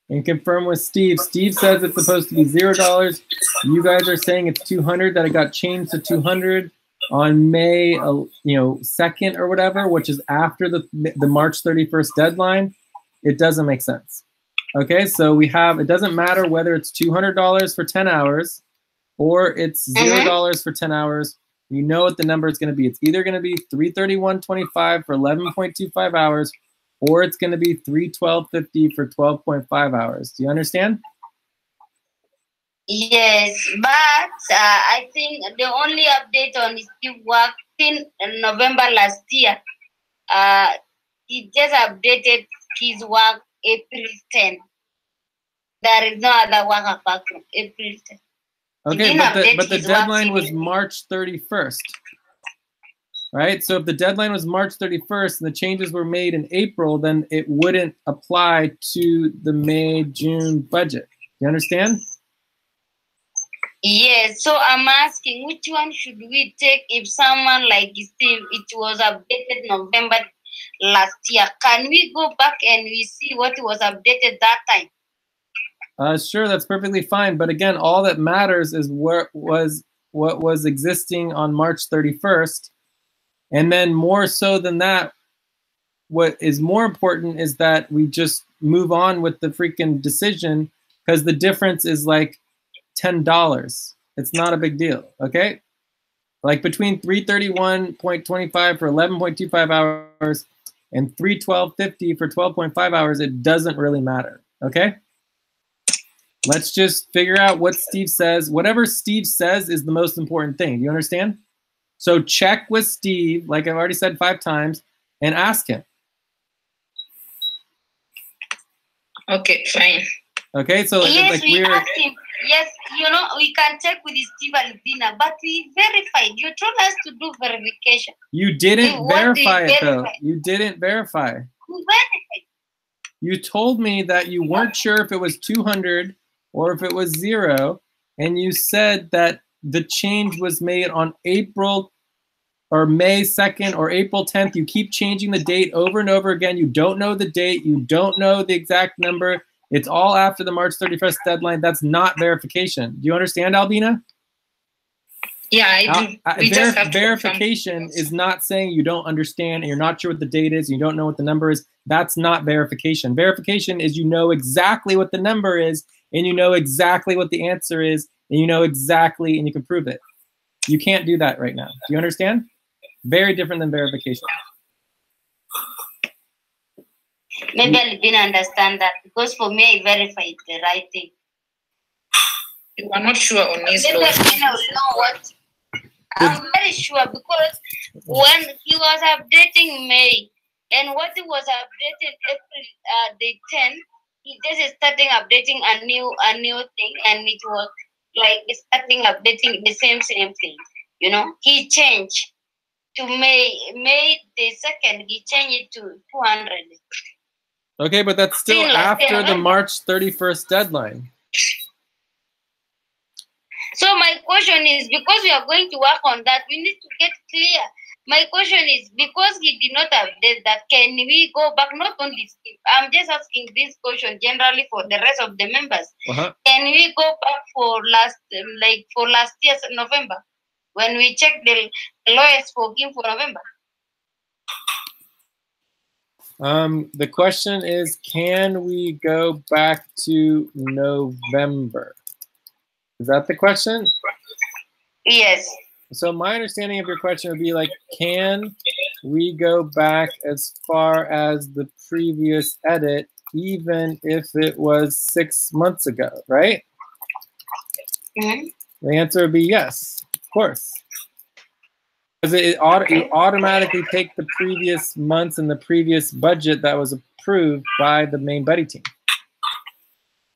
and confirm with Steve. Steve says it's supposed to be $0. You guys are saying it's 200, that it got changed to 200 on May 2nd or whatever, which is after the March 31st deadline. It doesn't make sense. Okay, so we have, it doesn't matter whether it's $200 for 10 hours or it's $0 for 10 hours. You know what the number is going to be. It's either going to be $331.25 for 11.25 hours, or it's going to be $312.50 for 12.5 hours. Do you understand? Yes, but I think the only update on Steve work in November last year, he just updated his work April 10. There is no other work apart from April 10. Okay, but the deadline was March 31st, right? So if the deadline was March 31st and the changes were made in April, then it wouldn't apply to the May-June budget. You understand? Yes, so I'm asking, which one should we take if someone like Steve, it was updated November last year? Can we go back and we see what was updated that time? Sure, that's perfectly fine. But again, all that matters is what was existing on March 31st. And then more so than that, what is more important is that we just move on with the freaking decision, because the difference is like $10. It's not a big deal, okay? Like between $331.25 for 11.25 hours and $312.50 for 12.5 hours, it doesn't really matter, okay? Let's just figure out what Steve says. Whatever Steve says is the most important thing. Do you understand? So check with Steve, like I've already said 5 times, and ask him. Okay, fine. Okay, so yes, like we asked him. Yes, we can check with Steve Albina, but we verified. You told us to do verification. You didn't verify it, though. You didn't verify. We verified. You told me that you weren't sure if it was 200 or if it was 0, and you said that the change was made on April or May 2nd or April 10th. You keep changing the date over and over again. You don't know the date. You don't know the exact number. It's all after the March 31st deadline. That's not verification. Do you understand, Albina? Yeah, I do. We just have to verification is not saying you don't understand and you're not sure what the date is, and you don't know what the number is. That's not verification. Verification is you know exactly what the number is, and you know exactly what the answer is, and you know exactly, and you can prove it. You can't do that right now. Do you understand? Very different than verification. Maybe I didn't understand that, because for me, I verified the right thing. You are not sure on his Maybe I will know what. I'm very sure, because when he was updating May, and what he was updating April the 10th, he just starting updating a new thing, and it was like starting updating the same thing. You know, he changed to May the 2nd. He changed it to 200. Okay, but that's still after the March 31st deadline. So my question is, because we are going to work on that, we need to get clear. My question is, because he did not update that, can we go back? Not only Steve, I'm just asking this question generally for the rest of the members. Can we go back for last year's November, when we check the lowest for him for November? The question is, can we go back to November? Is that the question? Yes. So my understanding of your question would be like, can we go back as far as the previous edit, even if it was 6 months ago, right? Mm-hmm. The answer would be yes, of course. Because you automatically take the previous months and the previous budget that was approved by the main buddy team.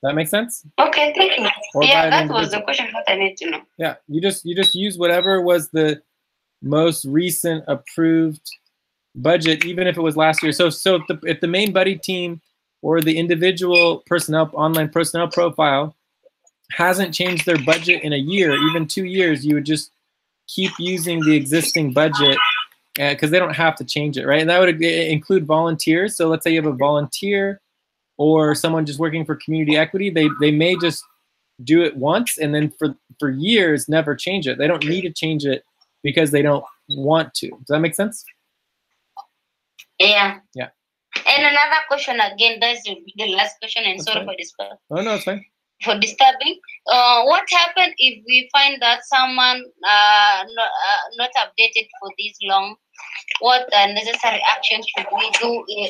That make sense? Okay, thank you. Yeah, that was the question that I need to know. Yeah, you just use whatever was the most recent approved budget, even if it was last year. So if the main buddy team or the individual personnel, online personnel profile hasn't changed their budget in a year, even 2 years, you would just keep using the existing budget because they don't have to change it, right? And that would include volunteers. So let's say you have a volunteer or someone just working for community equity, they may just do it once and then for years never change it. They don't need to change it because they don't want to. Does that make sense? Yeah. Yeah. And another question again, that's the last question, and sorry for this. Oh no, it's fine. For disturbing. What happened if we find that someone not updated for this long? What necessary actions should we do in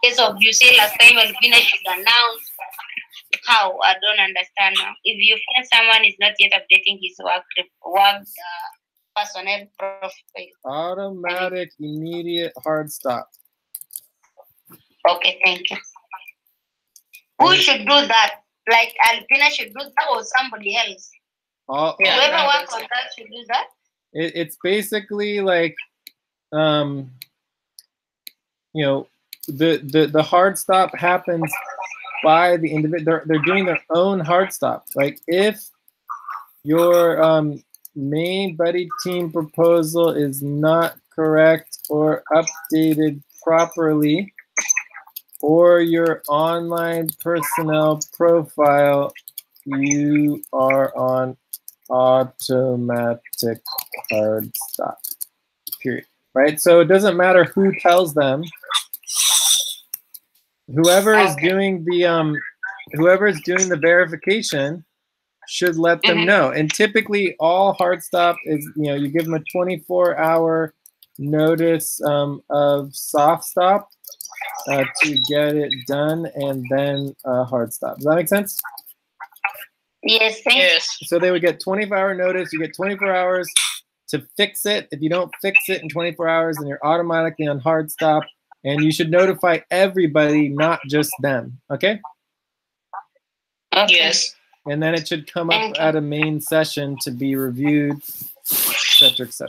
case of, you say last time Albina should announce? How? I don't understand now. If you find someone is not yet updating his work personnel profile. Automatic, immediate, hard stop. Okay, thank you. Who should do that? Like Albina should do that, or somebody else? Whoever works on that should do that? It's basically like, you know, the hard stop happens by the individual. They're doing their own hard stop. Like if your main buddy team proposal is not correct or updated properly, or your online personnel profile, you are on automatic hard stop, period. Right? So it doesn't matter who tells them. Whoever is doing the verification should let them know. And typically all hard stop is, you know, you give them a 24-hour notice of soft stop to get it done, and then hard stop. Does that make sense? Yes, thank you. So they would get 24-hour notice. You get 24 hours to fix it. If you don't fix it in 24 hours, then you're automatically on hard stop. And you should notify everybody, not just them. Okay? Yes. And then it should come up at a main session to be reviewed, etc., etc.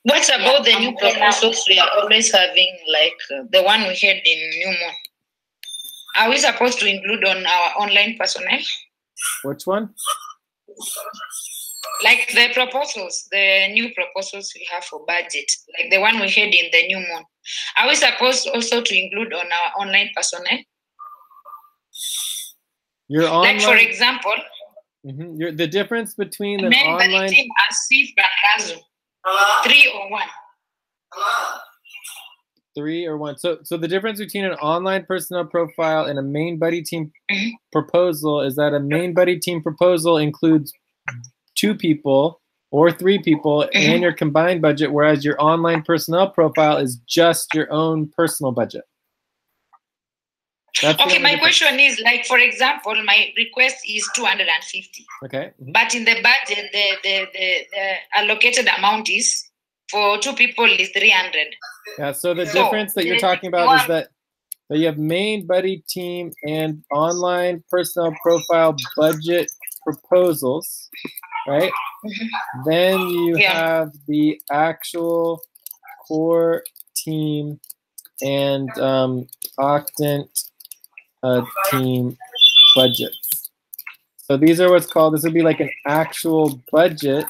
What about the new proposals we are always having, like the one we had in Newmont? Are we supposed to include on our online personnel? Which one? Like the proposals, the new proposals we have for budget, like the one we had in the new month. Are we supposed also to include on our online personnel? Your online, like for example, the difference between the online team Asif Bakazu, 3 or 1. 3 or 1. So the difference between an online personnel profile and a main buddy team proposal is that a main buddy team proposal includes 2 people or 3 people and your combined budget, whereas your online personnel profile is just your own personal budget. That's okay, my question is, like, for example, my request is 250. Okay. But in the budget, the allocated amount is for 2 people is 300. Yeah, so the difference that you're talking about is that you have main buddy team and online personnel profile budget proposals, right? Then you have the actual core team and Octant team budgets. So these are what's called, this would be like an actual budget,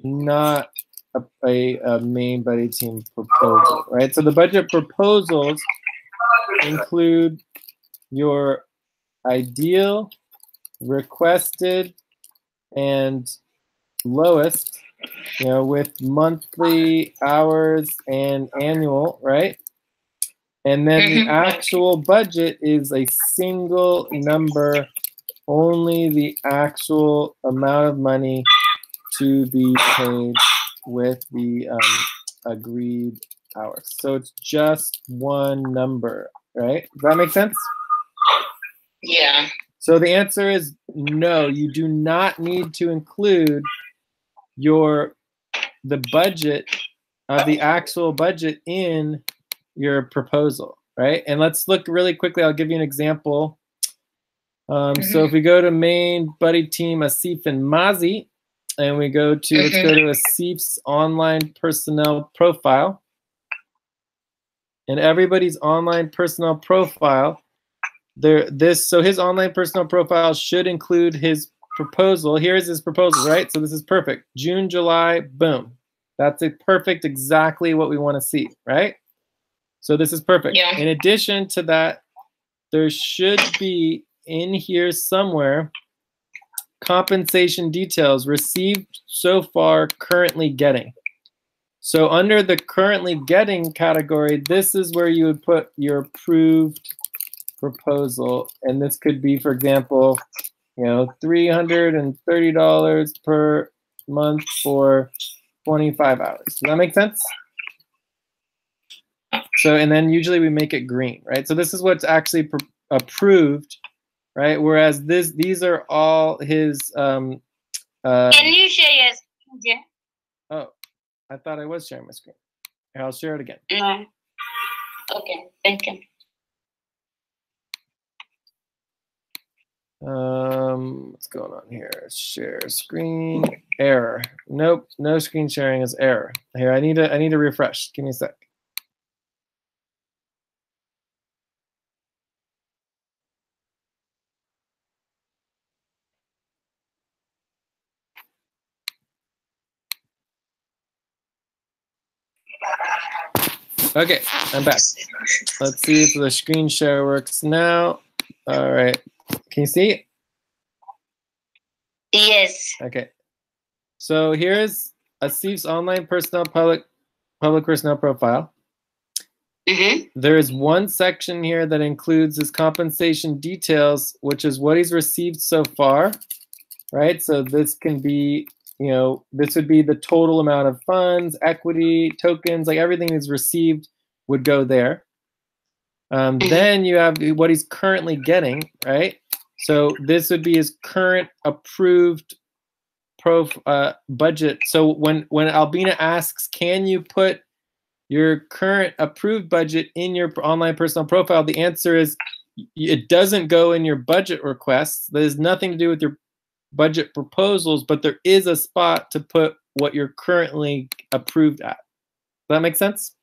not a main buddy team proposal, right? So the budget proposals include your ideal, requested, and lowest, with monthly, hours, and annual, right? And then the actual budget is a single number, only the actual amount of money to be paid with the agreed hours. So it's just one number, right? Does that make sense? Yeah. So the answer is no, you do not need to include the budget of the actual budget in your proposal, right? And let's look really quickly. I'll give you an example. So if we go to main buddy team Asif and Mazi, and we go to, let's go to Asif's online personnel profile. And everybody's online personnel profile, so his online personnel profile should include his proposal. Here's his proposal, right? So this is perfect. June, July, boom. That's perfect, exactly what we want to see, right? So this is perfect. Yeah. In addition to that, there should be in here somewhere compensation details received so far, currently getting. So under the currently getting category, this is where you would put your approved proposal. And this could be, for example, $330 per month for 25 hours. Does that make sense? So, and then usually we make it green, right? So this is what's actually approved, right? Whereas these are all his. Can you share your screen, Jen? Oh, I thought I was sharing my screen. Here, I'll share it again. No. Okay, thank you. What's going on here? Share screen, error. Nope, no screen sharing is error. Here, I need to refresh. Give me a sec. Okay, I'm back. Let's see if the screen share works now. All right, can you see? Yes. Okay, so here's Asif's online personnel public personnel profile. There is one section here that includes his compensation details, which is what he's received so far, right? So this can be, this would be the total amount of funds, equity, tokens, like everything he's received would go there. Then you have what he's currently getting, right? So this would be his current approved budget. So when Albina asks, can you put your current approved budget in your online personal profile, the answer is it doesn't go in your budget requests. There's nothing to do with your budget proposals, but there is a spot to put what you're currently approved at. Does that make sense?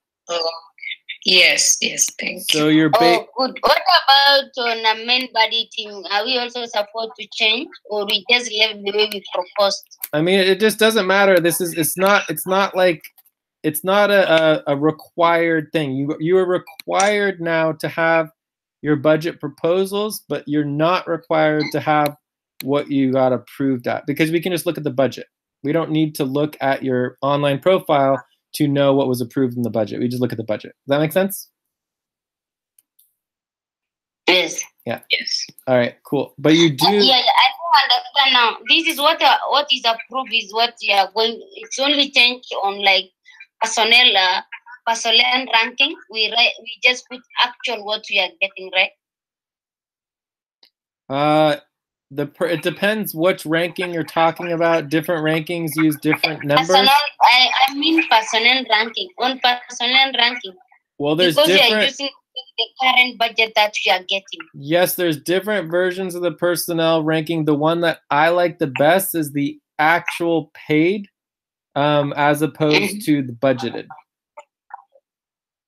Yes, yes, thank you. So you're Oh, good. What about on a main body team? Are we also supposed to change, or we just leave the way we proposed? I mean, it just doesn't matter. It's not a required thing. You are required now to have your budget proposals, but you're not required to have what you got approved at, because we can just look at the budget. We don't need to look at your online profile to know what was approved in the budget. We just look at the budget. Does that make sense? Yes. Yeah. Yes. All right, cool. But you do. Yeah, I don't understand now. This is what is approved is what you are going. It's only changed on like personnel ranking. We just put actual what we are getting, right? It depends which ranking you're talking about. Different rankings use different numbers. I mean personnel ranking. On personnel ranking. Well, there's because different. We are using the current budget that we are getting. Yes, there's different versions of the personnel ranking. The one that I like the best is the actual paid, as opposed to the budgeted.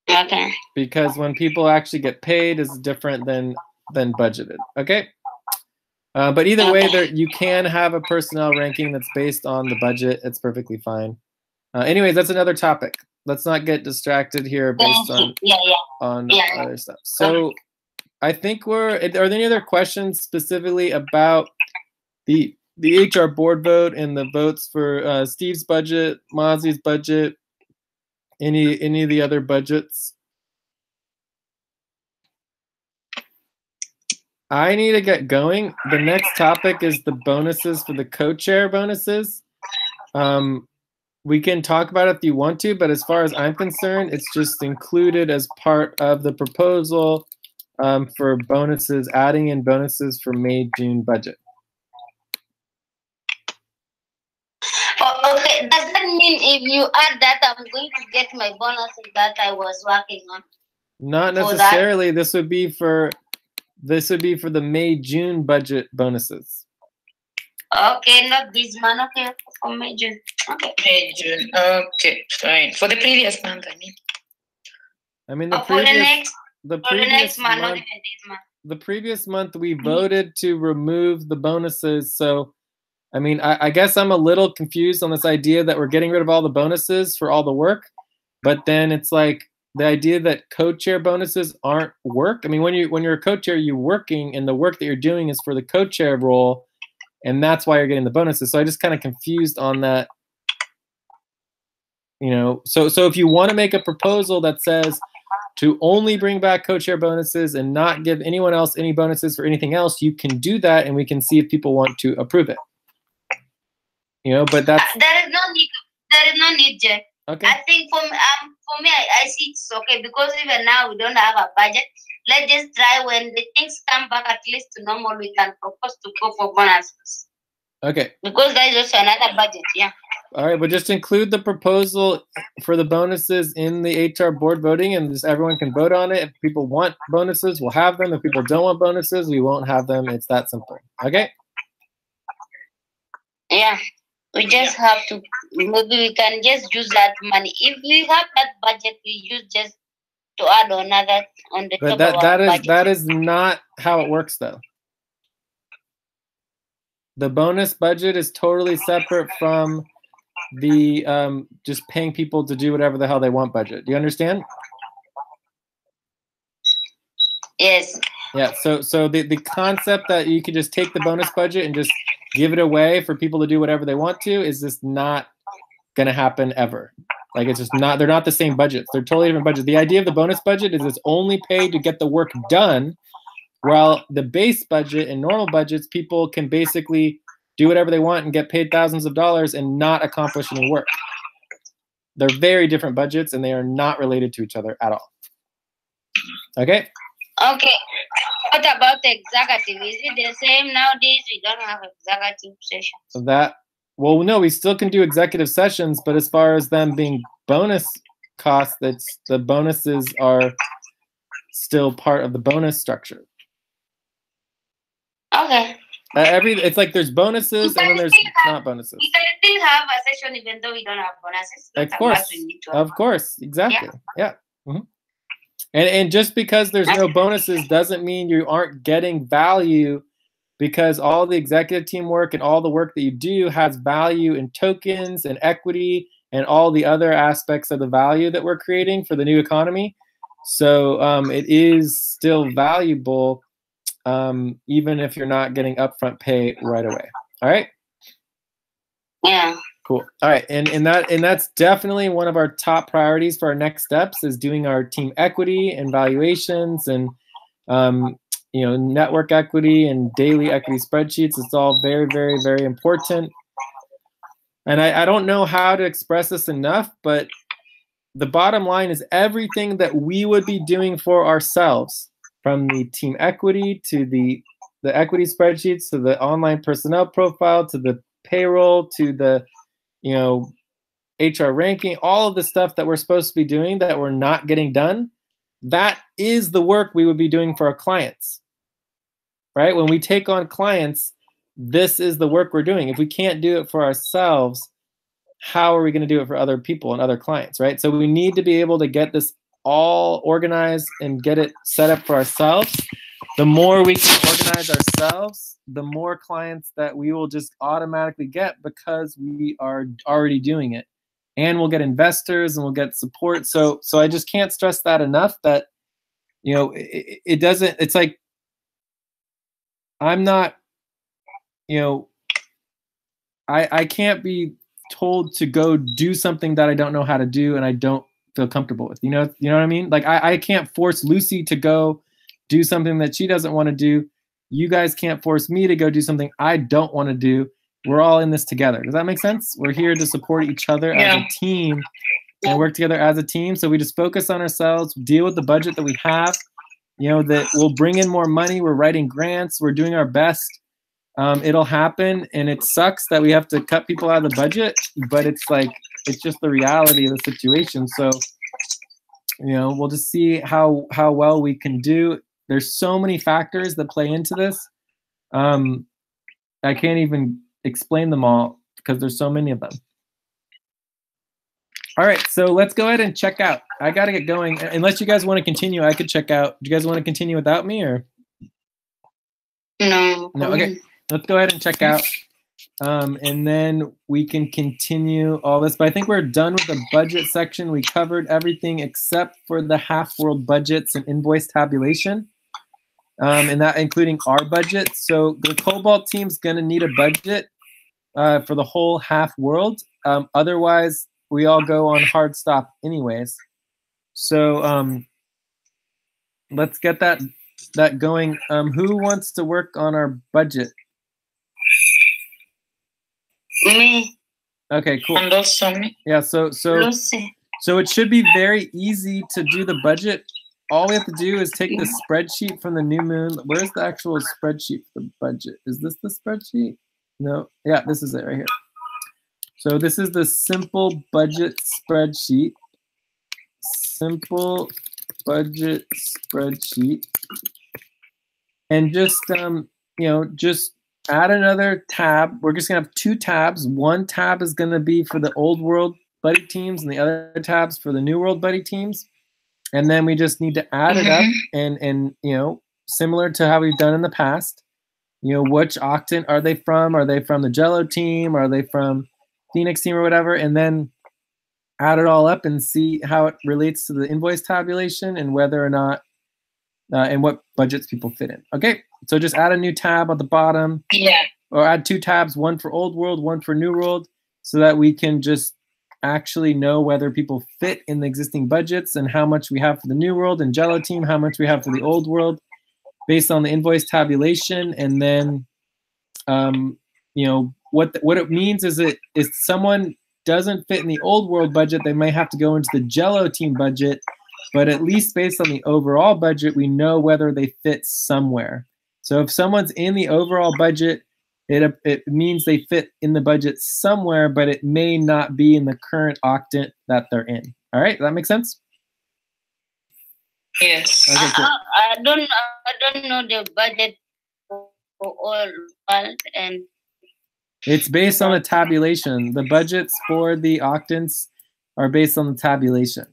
Okay. Because when people actually get paid is different than budgeted. Okay. But either way, you can have a personnel ranking that's based on the budget. It's perfectly fine. Anyways, that's another topic. Let's not get distracted here based on other stuff. So I think are there any other questions specifically about the HR board vote and the votes for Steve's budget, Mozzie's budget, any of the other budgets? I need to get going. The next topic is the bonuses for the co-chair bonuses. We can talk about it if you want to, but as far as I'm concerned, it's just included as part of the proposal for bonuses, adding in bonuses for May, June budget. Okay, does that mean if you add that, I'm going to get my bonuses that I was working on? Not necessarily. This would be for the May, June budget bonuses. Okay, not this month. Okay, for May, June. Okay. May, June. Okay, fine. For the previous month, I mean. I mean the previous month, not even this month. The previous month we voted to remove the bonuses. So, I mean, I guess I'm a little confused on this idea that we're getting rid of all the bonuses for all the work, but then it's like the idea that co-chair bonuses aren't work. I mean, when you're a co-chair, you're working, and the work that you're doing is for the co-chair role, and that's why you're getting the bonuses. So I just kind of confused on that. You know, so if you want to make a proposal that says to only bring back co-chair bonuses and not give anyone else any bonuses for anything else, you can do that, and we can see if people want to approve it. You know, but that's there is no need, Jeff. Okay. I think for me, I see it's okay because even now we don't have a budget. Let's just try when the things come back at least to normal, we can propose to go for bonuses. Okay. Because there is also another budget, yeah. All right, but just include the proposal for the bonuses in the HR board voting, and just everyone can vote on it. If people want bonuses, we'll have them. If people don't want bonuses, we won't have them. It's that simple. Okay? Yeah. We just have to, maybe we can just use that money. If we have that budget, we use just to add another on the but top of our budget. That is not how it works, though. The bonus budget is totally separate from the just paying people to do whatever the hell they want budget. Do you understand? Yes. Yeah, so the concept that you could just take the bonus budget and just give it away for people to do whatever they want to is just not going to happen ever. Like, it's just not, they're not the same budgets. They're totally different budgets. The idea of the bonus budget is it's only paid to get the work done, while the base budget and normal budgets, people can basically do whatever they want and get paid thousands of dollars and not accomplish any work. They're very different budgets, and they are not related to each other at all. Okay? Okay. What about the executive? Is it the same nowadays? We don't have executive sessions. So well, no, we still can do executive sessions, but as far as them being bonus costs, the bonuses are still part of the bonus structure. Okay. It's like there's bonuses and then there's not bonuses. We can still have a session even though we don't have bonuses. Of course, exactly. Yeah. Mm-hmm. And just because there's no bonuses doesn't mean you aren't getting value, because all the executive team work and all the work that you do has value in tokens and equity and all the other aspects of the value that we're creating for the new economy. So it is still valuable, even if you're not getting upfront pay right away. All right? Yeah. Cool. All right, and that's definitely one of our top priorities for our next steps, is doing our team equity and valuations and you know, network equity and daily equity spreadsheets. It's all very, very, very important. And I don't know how to express this enough, but the bottom line is everything that we would be doing for ourselves, from the team equity to the equity spreadsheets to the online personnel profile to the payroll to the, you know, HR ranking, all of the stuff that we're supposed to be doing that we're not getting done, that is the work we would be doing for our clients, right? When we take on clients, this is the work we're doing. If we can't do it for ourselves, how are we going to do it for other people and other clients, right? So we need to be able to get this all organized and get it set up for ourselves. The more we can organize ourselves, the more clients that we will just automatically get, because we are already doing it. And we'll get investors and we'll get support. So I just can't stress that enough, that, you know, it doesn't, it's like, I'm not, you know, I can't be told to go do something that I don't know how to do and I don't feel comfortable with. You know what I mean? Like I can't force Lucy to go do something that she doesn't want to do. You guys can't force me to go do something I don't want to do. We're all in this together. Does that make sense? We're here to support each other as a team and work together as a team. So we just focus on ourselves, deal with the budget that we have, you know, that we'll bring in more money. We're writing grants. We're doing our best. It'll happen. And it sucks that we have to cut people out of the budget, but it's like, it's just the reality of the situation. So, you know, we'll just see how well we can do. There's so many factors that play into this. I can't even explain them all because there's so many of them. All right, so let's go ahead and check out. I got to get going. Unless you guys want to continue, I could check out. Do you guys want to continue without me, or? No. No, okay. Let's go ahead and check out. And then we can continue all this. But I think we're done with the budget section. We covered everything except for the half-world budgets and invoice tabulation. And that including our budget. So the Cobalt team's going to need a budget for the whole half world. Otherwise, we all go on hard stop anyways. So let's get that going. Who wants to work on our budget? Me. Okay, cool. And also me. Yeah, so it should be very easy to do the budget. All we have to do is take the spreadsheet from the new moon. Where's the actual spreadsheet for the budget? Is this the spreadsheet? No. Yeah, this is it right here. So this is the simple budget spreadsheet. Simple budget spreadsheet. And just, you know, just add another tab. We're just going to have 2 tabs. One tab is going to be for the old world buddy teams and the other tabs for the new world buddy teams. And then we just need to add it up and you know, similar to how we've done in the past, you know, which octant are they from? Are they from the Jello team? Are they from Phoenix team or whatever? And then add it all up and see how it relates to the invoice tabulation and whether or not, and what budgets people fit in. Okay, so just add a new tab at the bottom. Yeah. Or add 2 tabs, one for old world, one for new world, so that we can just actually know whether people fit in the existing budgets and how much we have for the new world and Jello team, how much we have for the old world based on the invoice tabulation. And then, you know, what it means is that if someone doesn't fit in the old world budget, they may have to go into the Jello team budget, but at least based on the overall budget, we know whether they fit somewhere. So if someone's in the overall budget, it means they fit in the budget somewhere, but it may not be in the current octant that they're in. All right, does that make sense? Yes. Okay, cool. I don't know the budget for all world, and it's based on the tabulation. The budgets for the octants are based on the tabulation.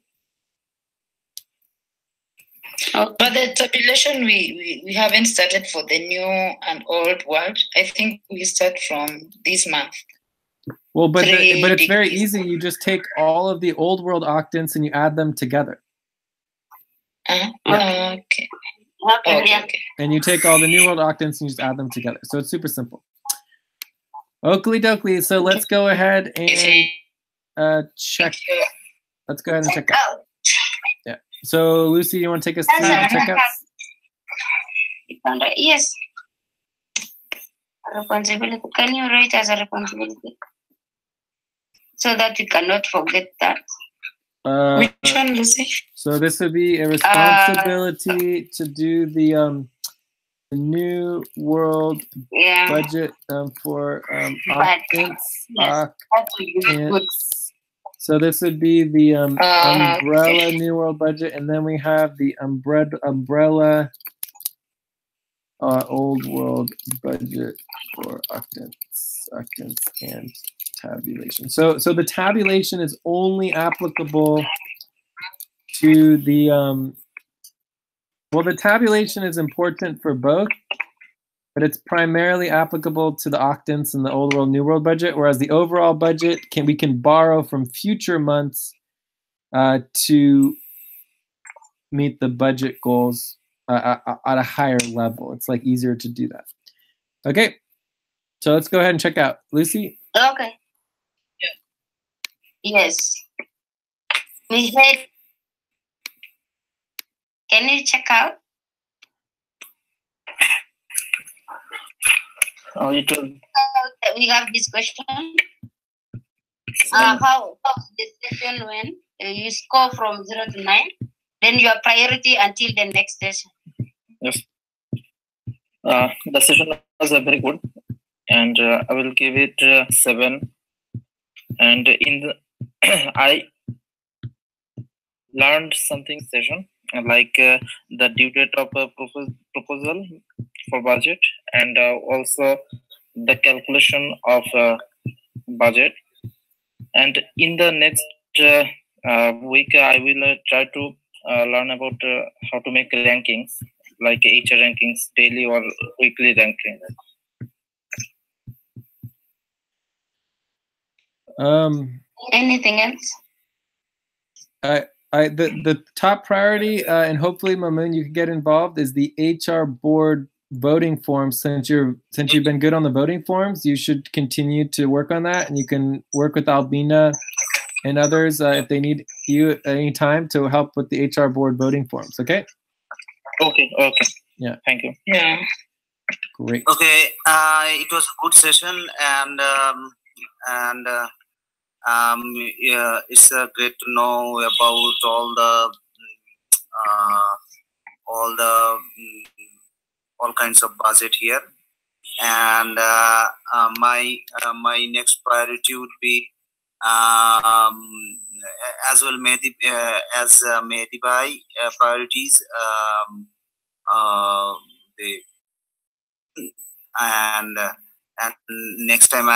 But the tabulation, we haven't started for the new and old world. I think we start from this month. Well, but it's very degrees. easy. You just take all of the old world octants and you add them together. Okay. Okay, yeah. Okay. And you take all the new world octants and you just add them together. So it's super simple. Oakley dokley. So let's go ahead and check. Let's go ahead and check out. Yeah. So Lucy, you want to take us through the checkouts? Yes. Responsibility. Can you write as a responsibility? So that we cannot forget that. Which one, Lucy? So this would be a responsibility to do the new world budget for octants. So this would be the umbrella new world budget, and then we have the umbrella old world budget for octants and tabulation. So the tabulation is only applicable to the well, the tabulation is important for both, but it's primarily applicable to the octants and the old world new world budget, whereas the overall budget we can borrow from future months to meet the budget goals at a higher level. It's like easier to do that. Okay, so let's go ahead and check out. Lucy? Okay. Yes. We had. Can you check out? Oh, it will. We have this question. How the session went? You score from 0 to 9. Then your priority until the next session. Yes. The session was very good, and I will give it 7. And in the I learned something session, like the due date of a proposal for budget, and also the calculation of budget. And in the next week, I will try to learn about how to make rankings, like HR rankings, daily or weekly ranking. Anything else? The top priority, and hopefully Mamoon, you can get involved, is the HR board voting forms. Since you've been good on the voting forms, you should continue to work on that, and you can work with Albina and others if they need you at any time to help with the HR board voting forms. Okay. Okay. Yeah. Thank you. Yeah. Great. Okay. It was a good session, and yeah, it's great to know about all kinds of budget here. And my next priority would be as well as Mehdi Bhai priorities. And next time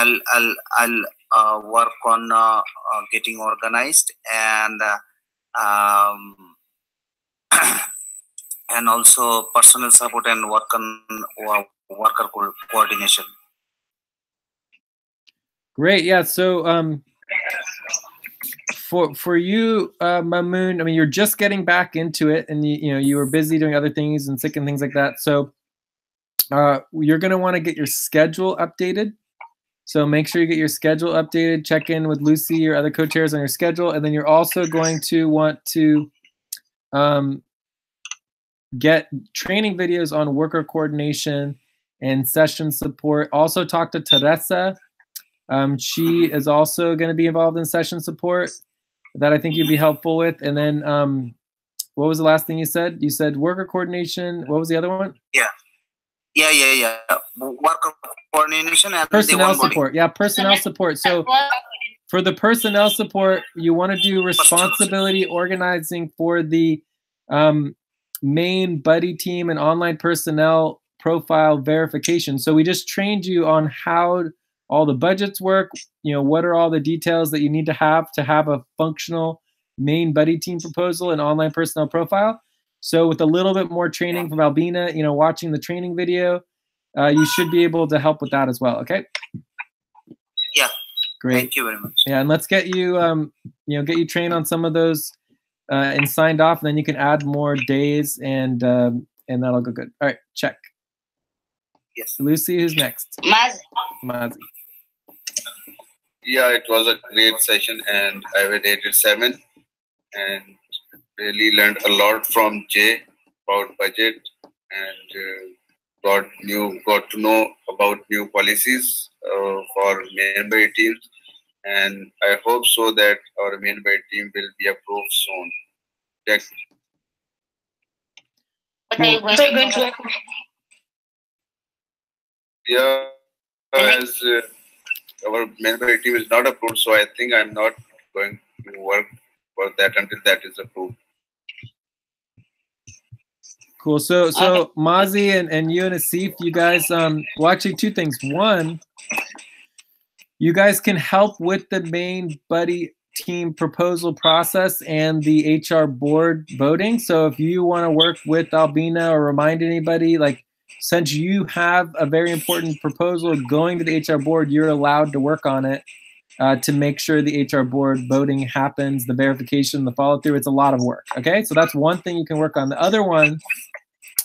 I'll work on getting organized and and also personal support and worker coordination. Great. Yeah. So for you, Mamoon, I mean, you're just getting back into it, and you were busy doing other things and sick and things like that. So you're going to want to get your schedule updated. So make sure you get your schedule updated. Check in with Lucy or other co-chairs on your schedule, and then you're also going to want to get training videos on worker coordination and session support. Also talk to Teresa. She is also going to be involved in session support that I think you'd be helpful with. And then what was the last thing you said? You said worker coordination. What was the other one? Yeah. Worker coordination and personnel support. Yeah, personnel support. So for the personnel support, you want to do responsibility organizing for the main buddy team and online personnel profile verification. So we just trained you on how all the budgets work. What are all the details that you need to have a functional main buddy team proposal and online personnel profile. So with a little bit more training from Albina, you know, watching the training video, you should be able to help with that as well. Okay. Yeah. Great. Thank you very much. Yeah, and let's get you, you know, get you trained on some of those and signed off, and then you can add more days, and that'll go good. All right, check. Yes. Lucy, who's next? Mazi. Yeah, it was a great session, and I validated 7 and really learned a lot from Jay about budget, and got to know about new policies for member teams, and I hope so that our member team will be approved soon. Check. What are you going to work? Yeah, as our member team is not approved, so I think I'm not going to work for that until that is approved. Cool. So Mazi and you and Asif, you guys, well, actually 2 things. One, you guys can help with the main buddy team proposal process and the HR board voting. So if you want to work with Albina or remind anybody, like, since you have a very important proposal going to the HR board, you're allowed to work on it to make sure the HR board voting happens, the verification, the follow through. It's a lot of work. Okay, so that's one thing you can work on. The other one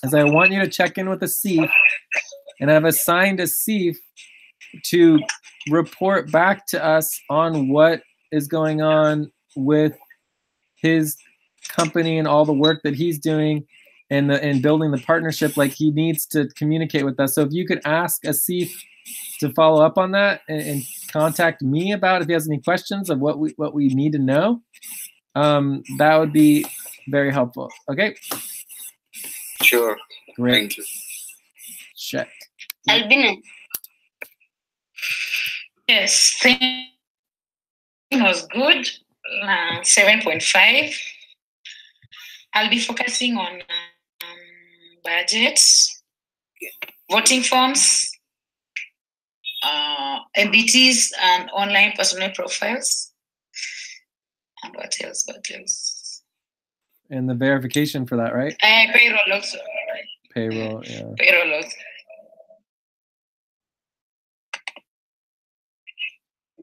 is I want you to check in with Asif, and I've assigned Asif to report back to us on what is going on with his company and all the work that he's doing and building the partnership. Like, he needs to communicate with us. So if you could ask Asif to follow up on that and contact me about if he has any questions of what we need to know, that would be very helpful. Okay. Sure. Great. Thank you. Check. Albina. Yes, it was good. 7.5. I'll be focusing on budgets, voting forms, MBTs, and online personal profiles. And what else? What else? And the verification for that, right? Payroll also. Payroll, yeah. Payroll also.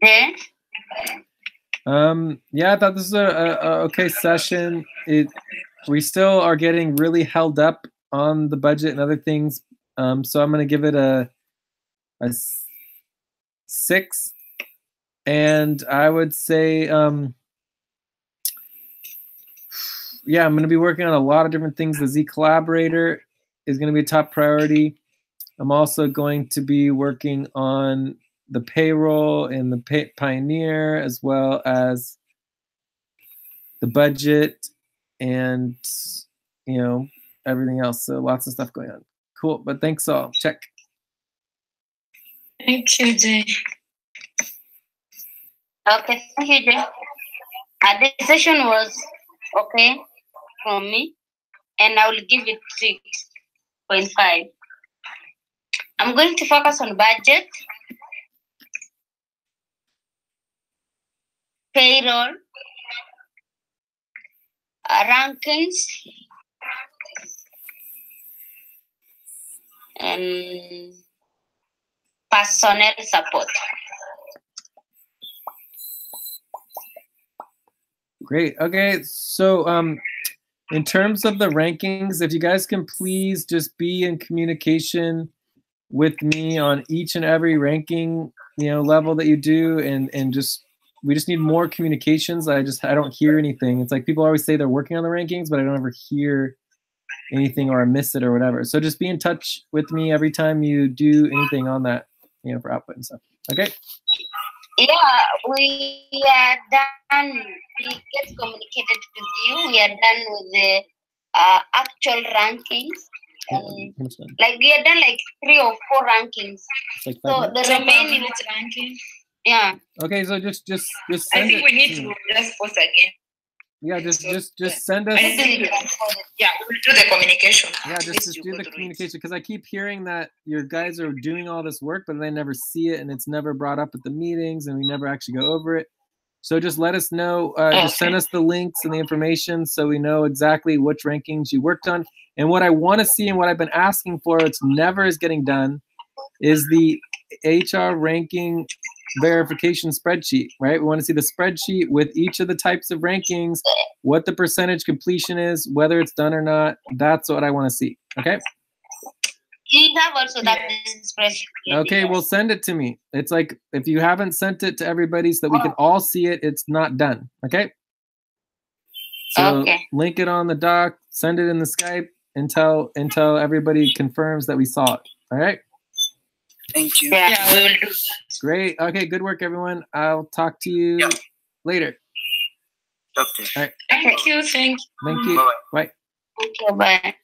Yeah. Yeah, I thought this was a okay session. We still are getting really held up on the budget and other things. So I'm gonna give it a 6. And I would say, yeah, I'm gonna be working on a lot of different things. The Z Collaborator is gonna be a top priority. I'm also going to be working on the payroll and the Pioneer, as well as the budget and, you know, everything else. So lots of stuff going on. Cool. But thanks all. Check. Thank you, Jay. Okay, thank you, Jay. The session was okay from me, and I will give it 6.5. I'm going to focus on budget, payroll, rankings, and personnel support. Great. Okay. So in terms of the rankings, if you guys can please just be in communication with me on each and every ranking, you know, level that you do, and we just need more communications. I don't hear anything. It's like people always say they're working on the rankings, but I don't ever hear anything, or I miss it or whatever. So just be in touch with me every time you do anything on that, you know, for output and stuff. Okay. Yeah, we are done. It gets communicated with you. We are done with the actual rankings. Like we are done like 3 or 4 rankings. Like so the remaining ranking. Yeah. Okay, so just send I think it. we need to just post again. Yeah, just send us. Yeah, we'll do the communication. Yeah, just do the communication, because I keep hearing that your guys are doing all this work, but they never see it, and it's never brought up at the meetings, and we never actually go over it. So just let us know, just send us the links and the information so we know exactly which rankings you worked on. And what I want to see and what I've been asking for, it's never is getting done, is the HR ranking verification spreadsheet, right? We want to see the spreadsheet with each of the types of rankings, what the percentage completion is, whether it's done or not. That's what I want to see, okay? You have also that spreadsheet. Okay, well, send it to me. It's like, if you haven't sent it to everybody so that we can all see it, it's not done, okay? So link it on the doc, send it in the Skype until everybody confirms that we saw it, all right? Thank you. Yeah, we will do that. Great. Okay, good work, everyone. I'll talk to you later. Talk to you. All right. Thank you. Thank you. Bye. Okay, bye.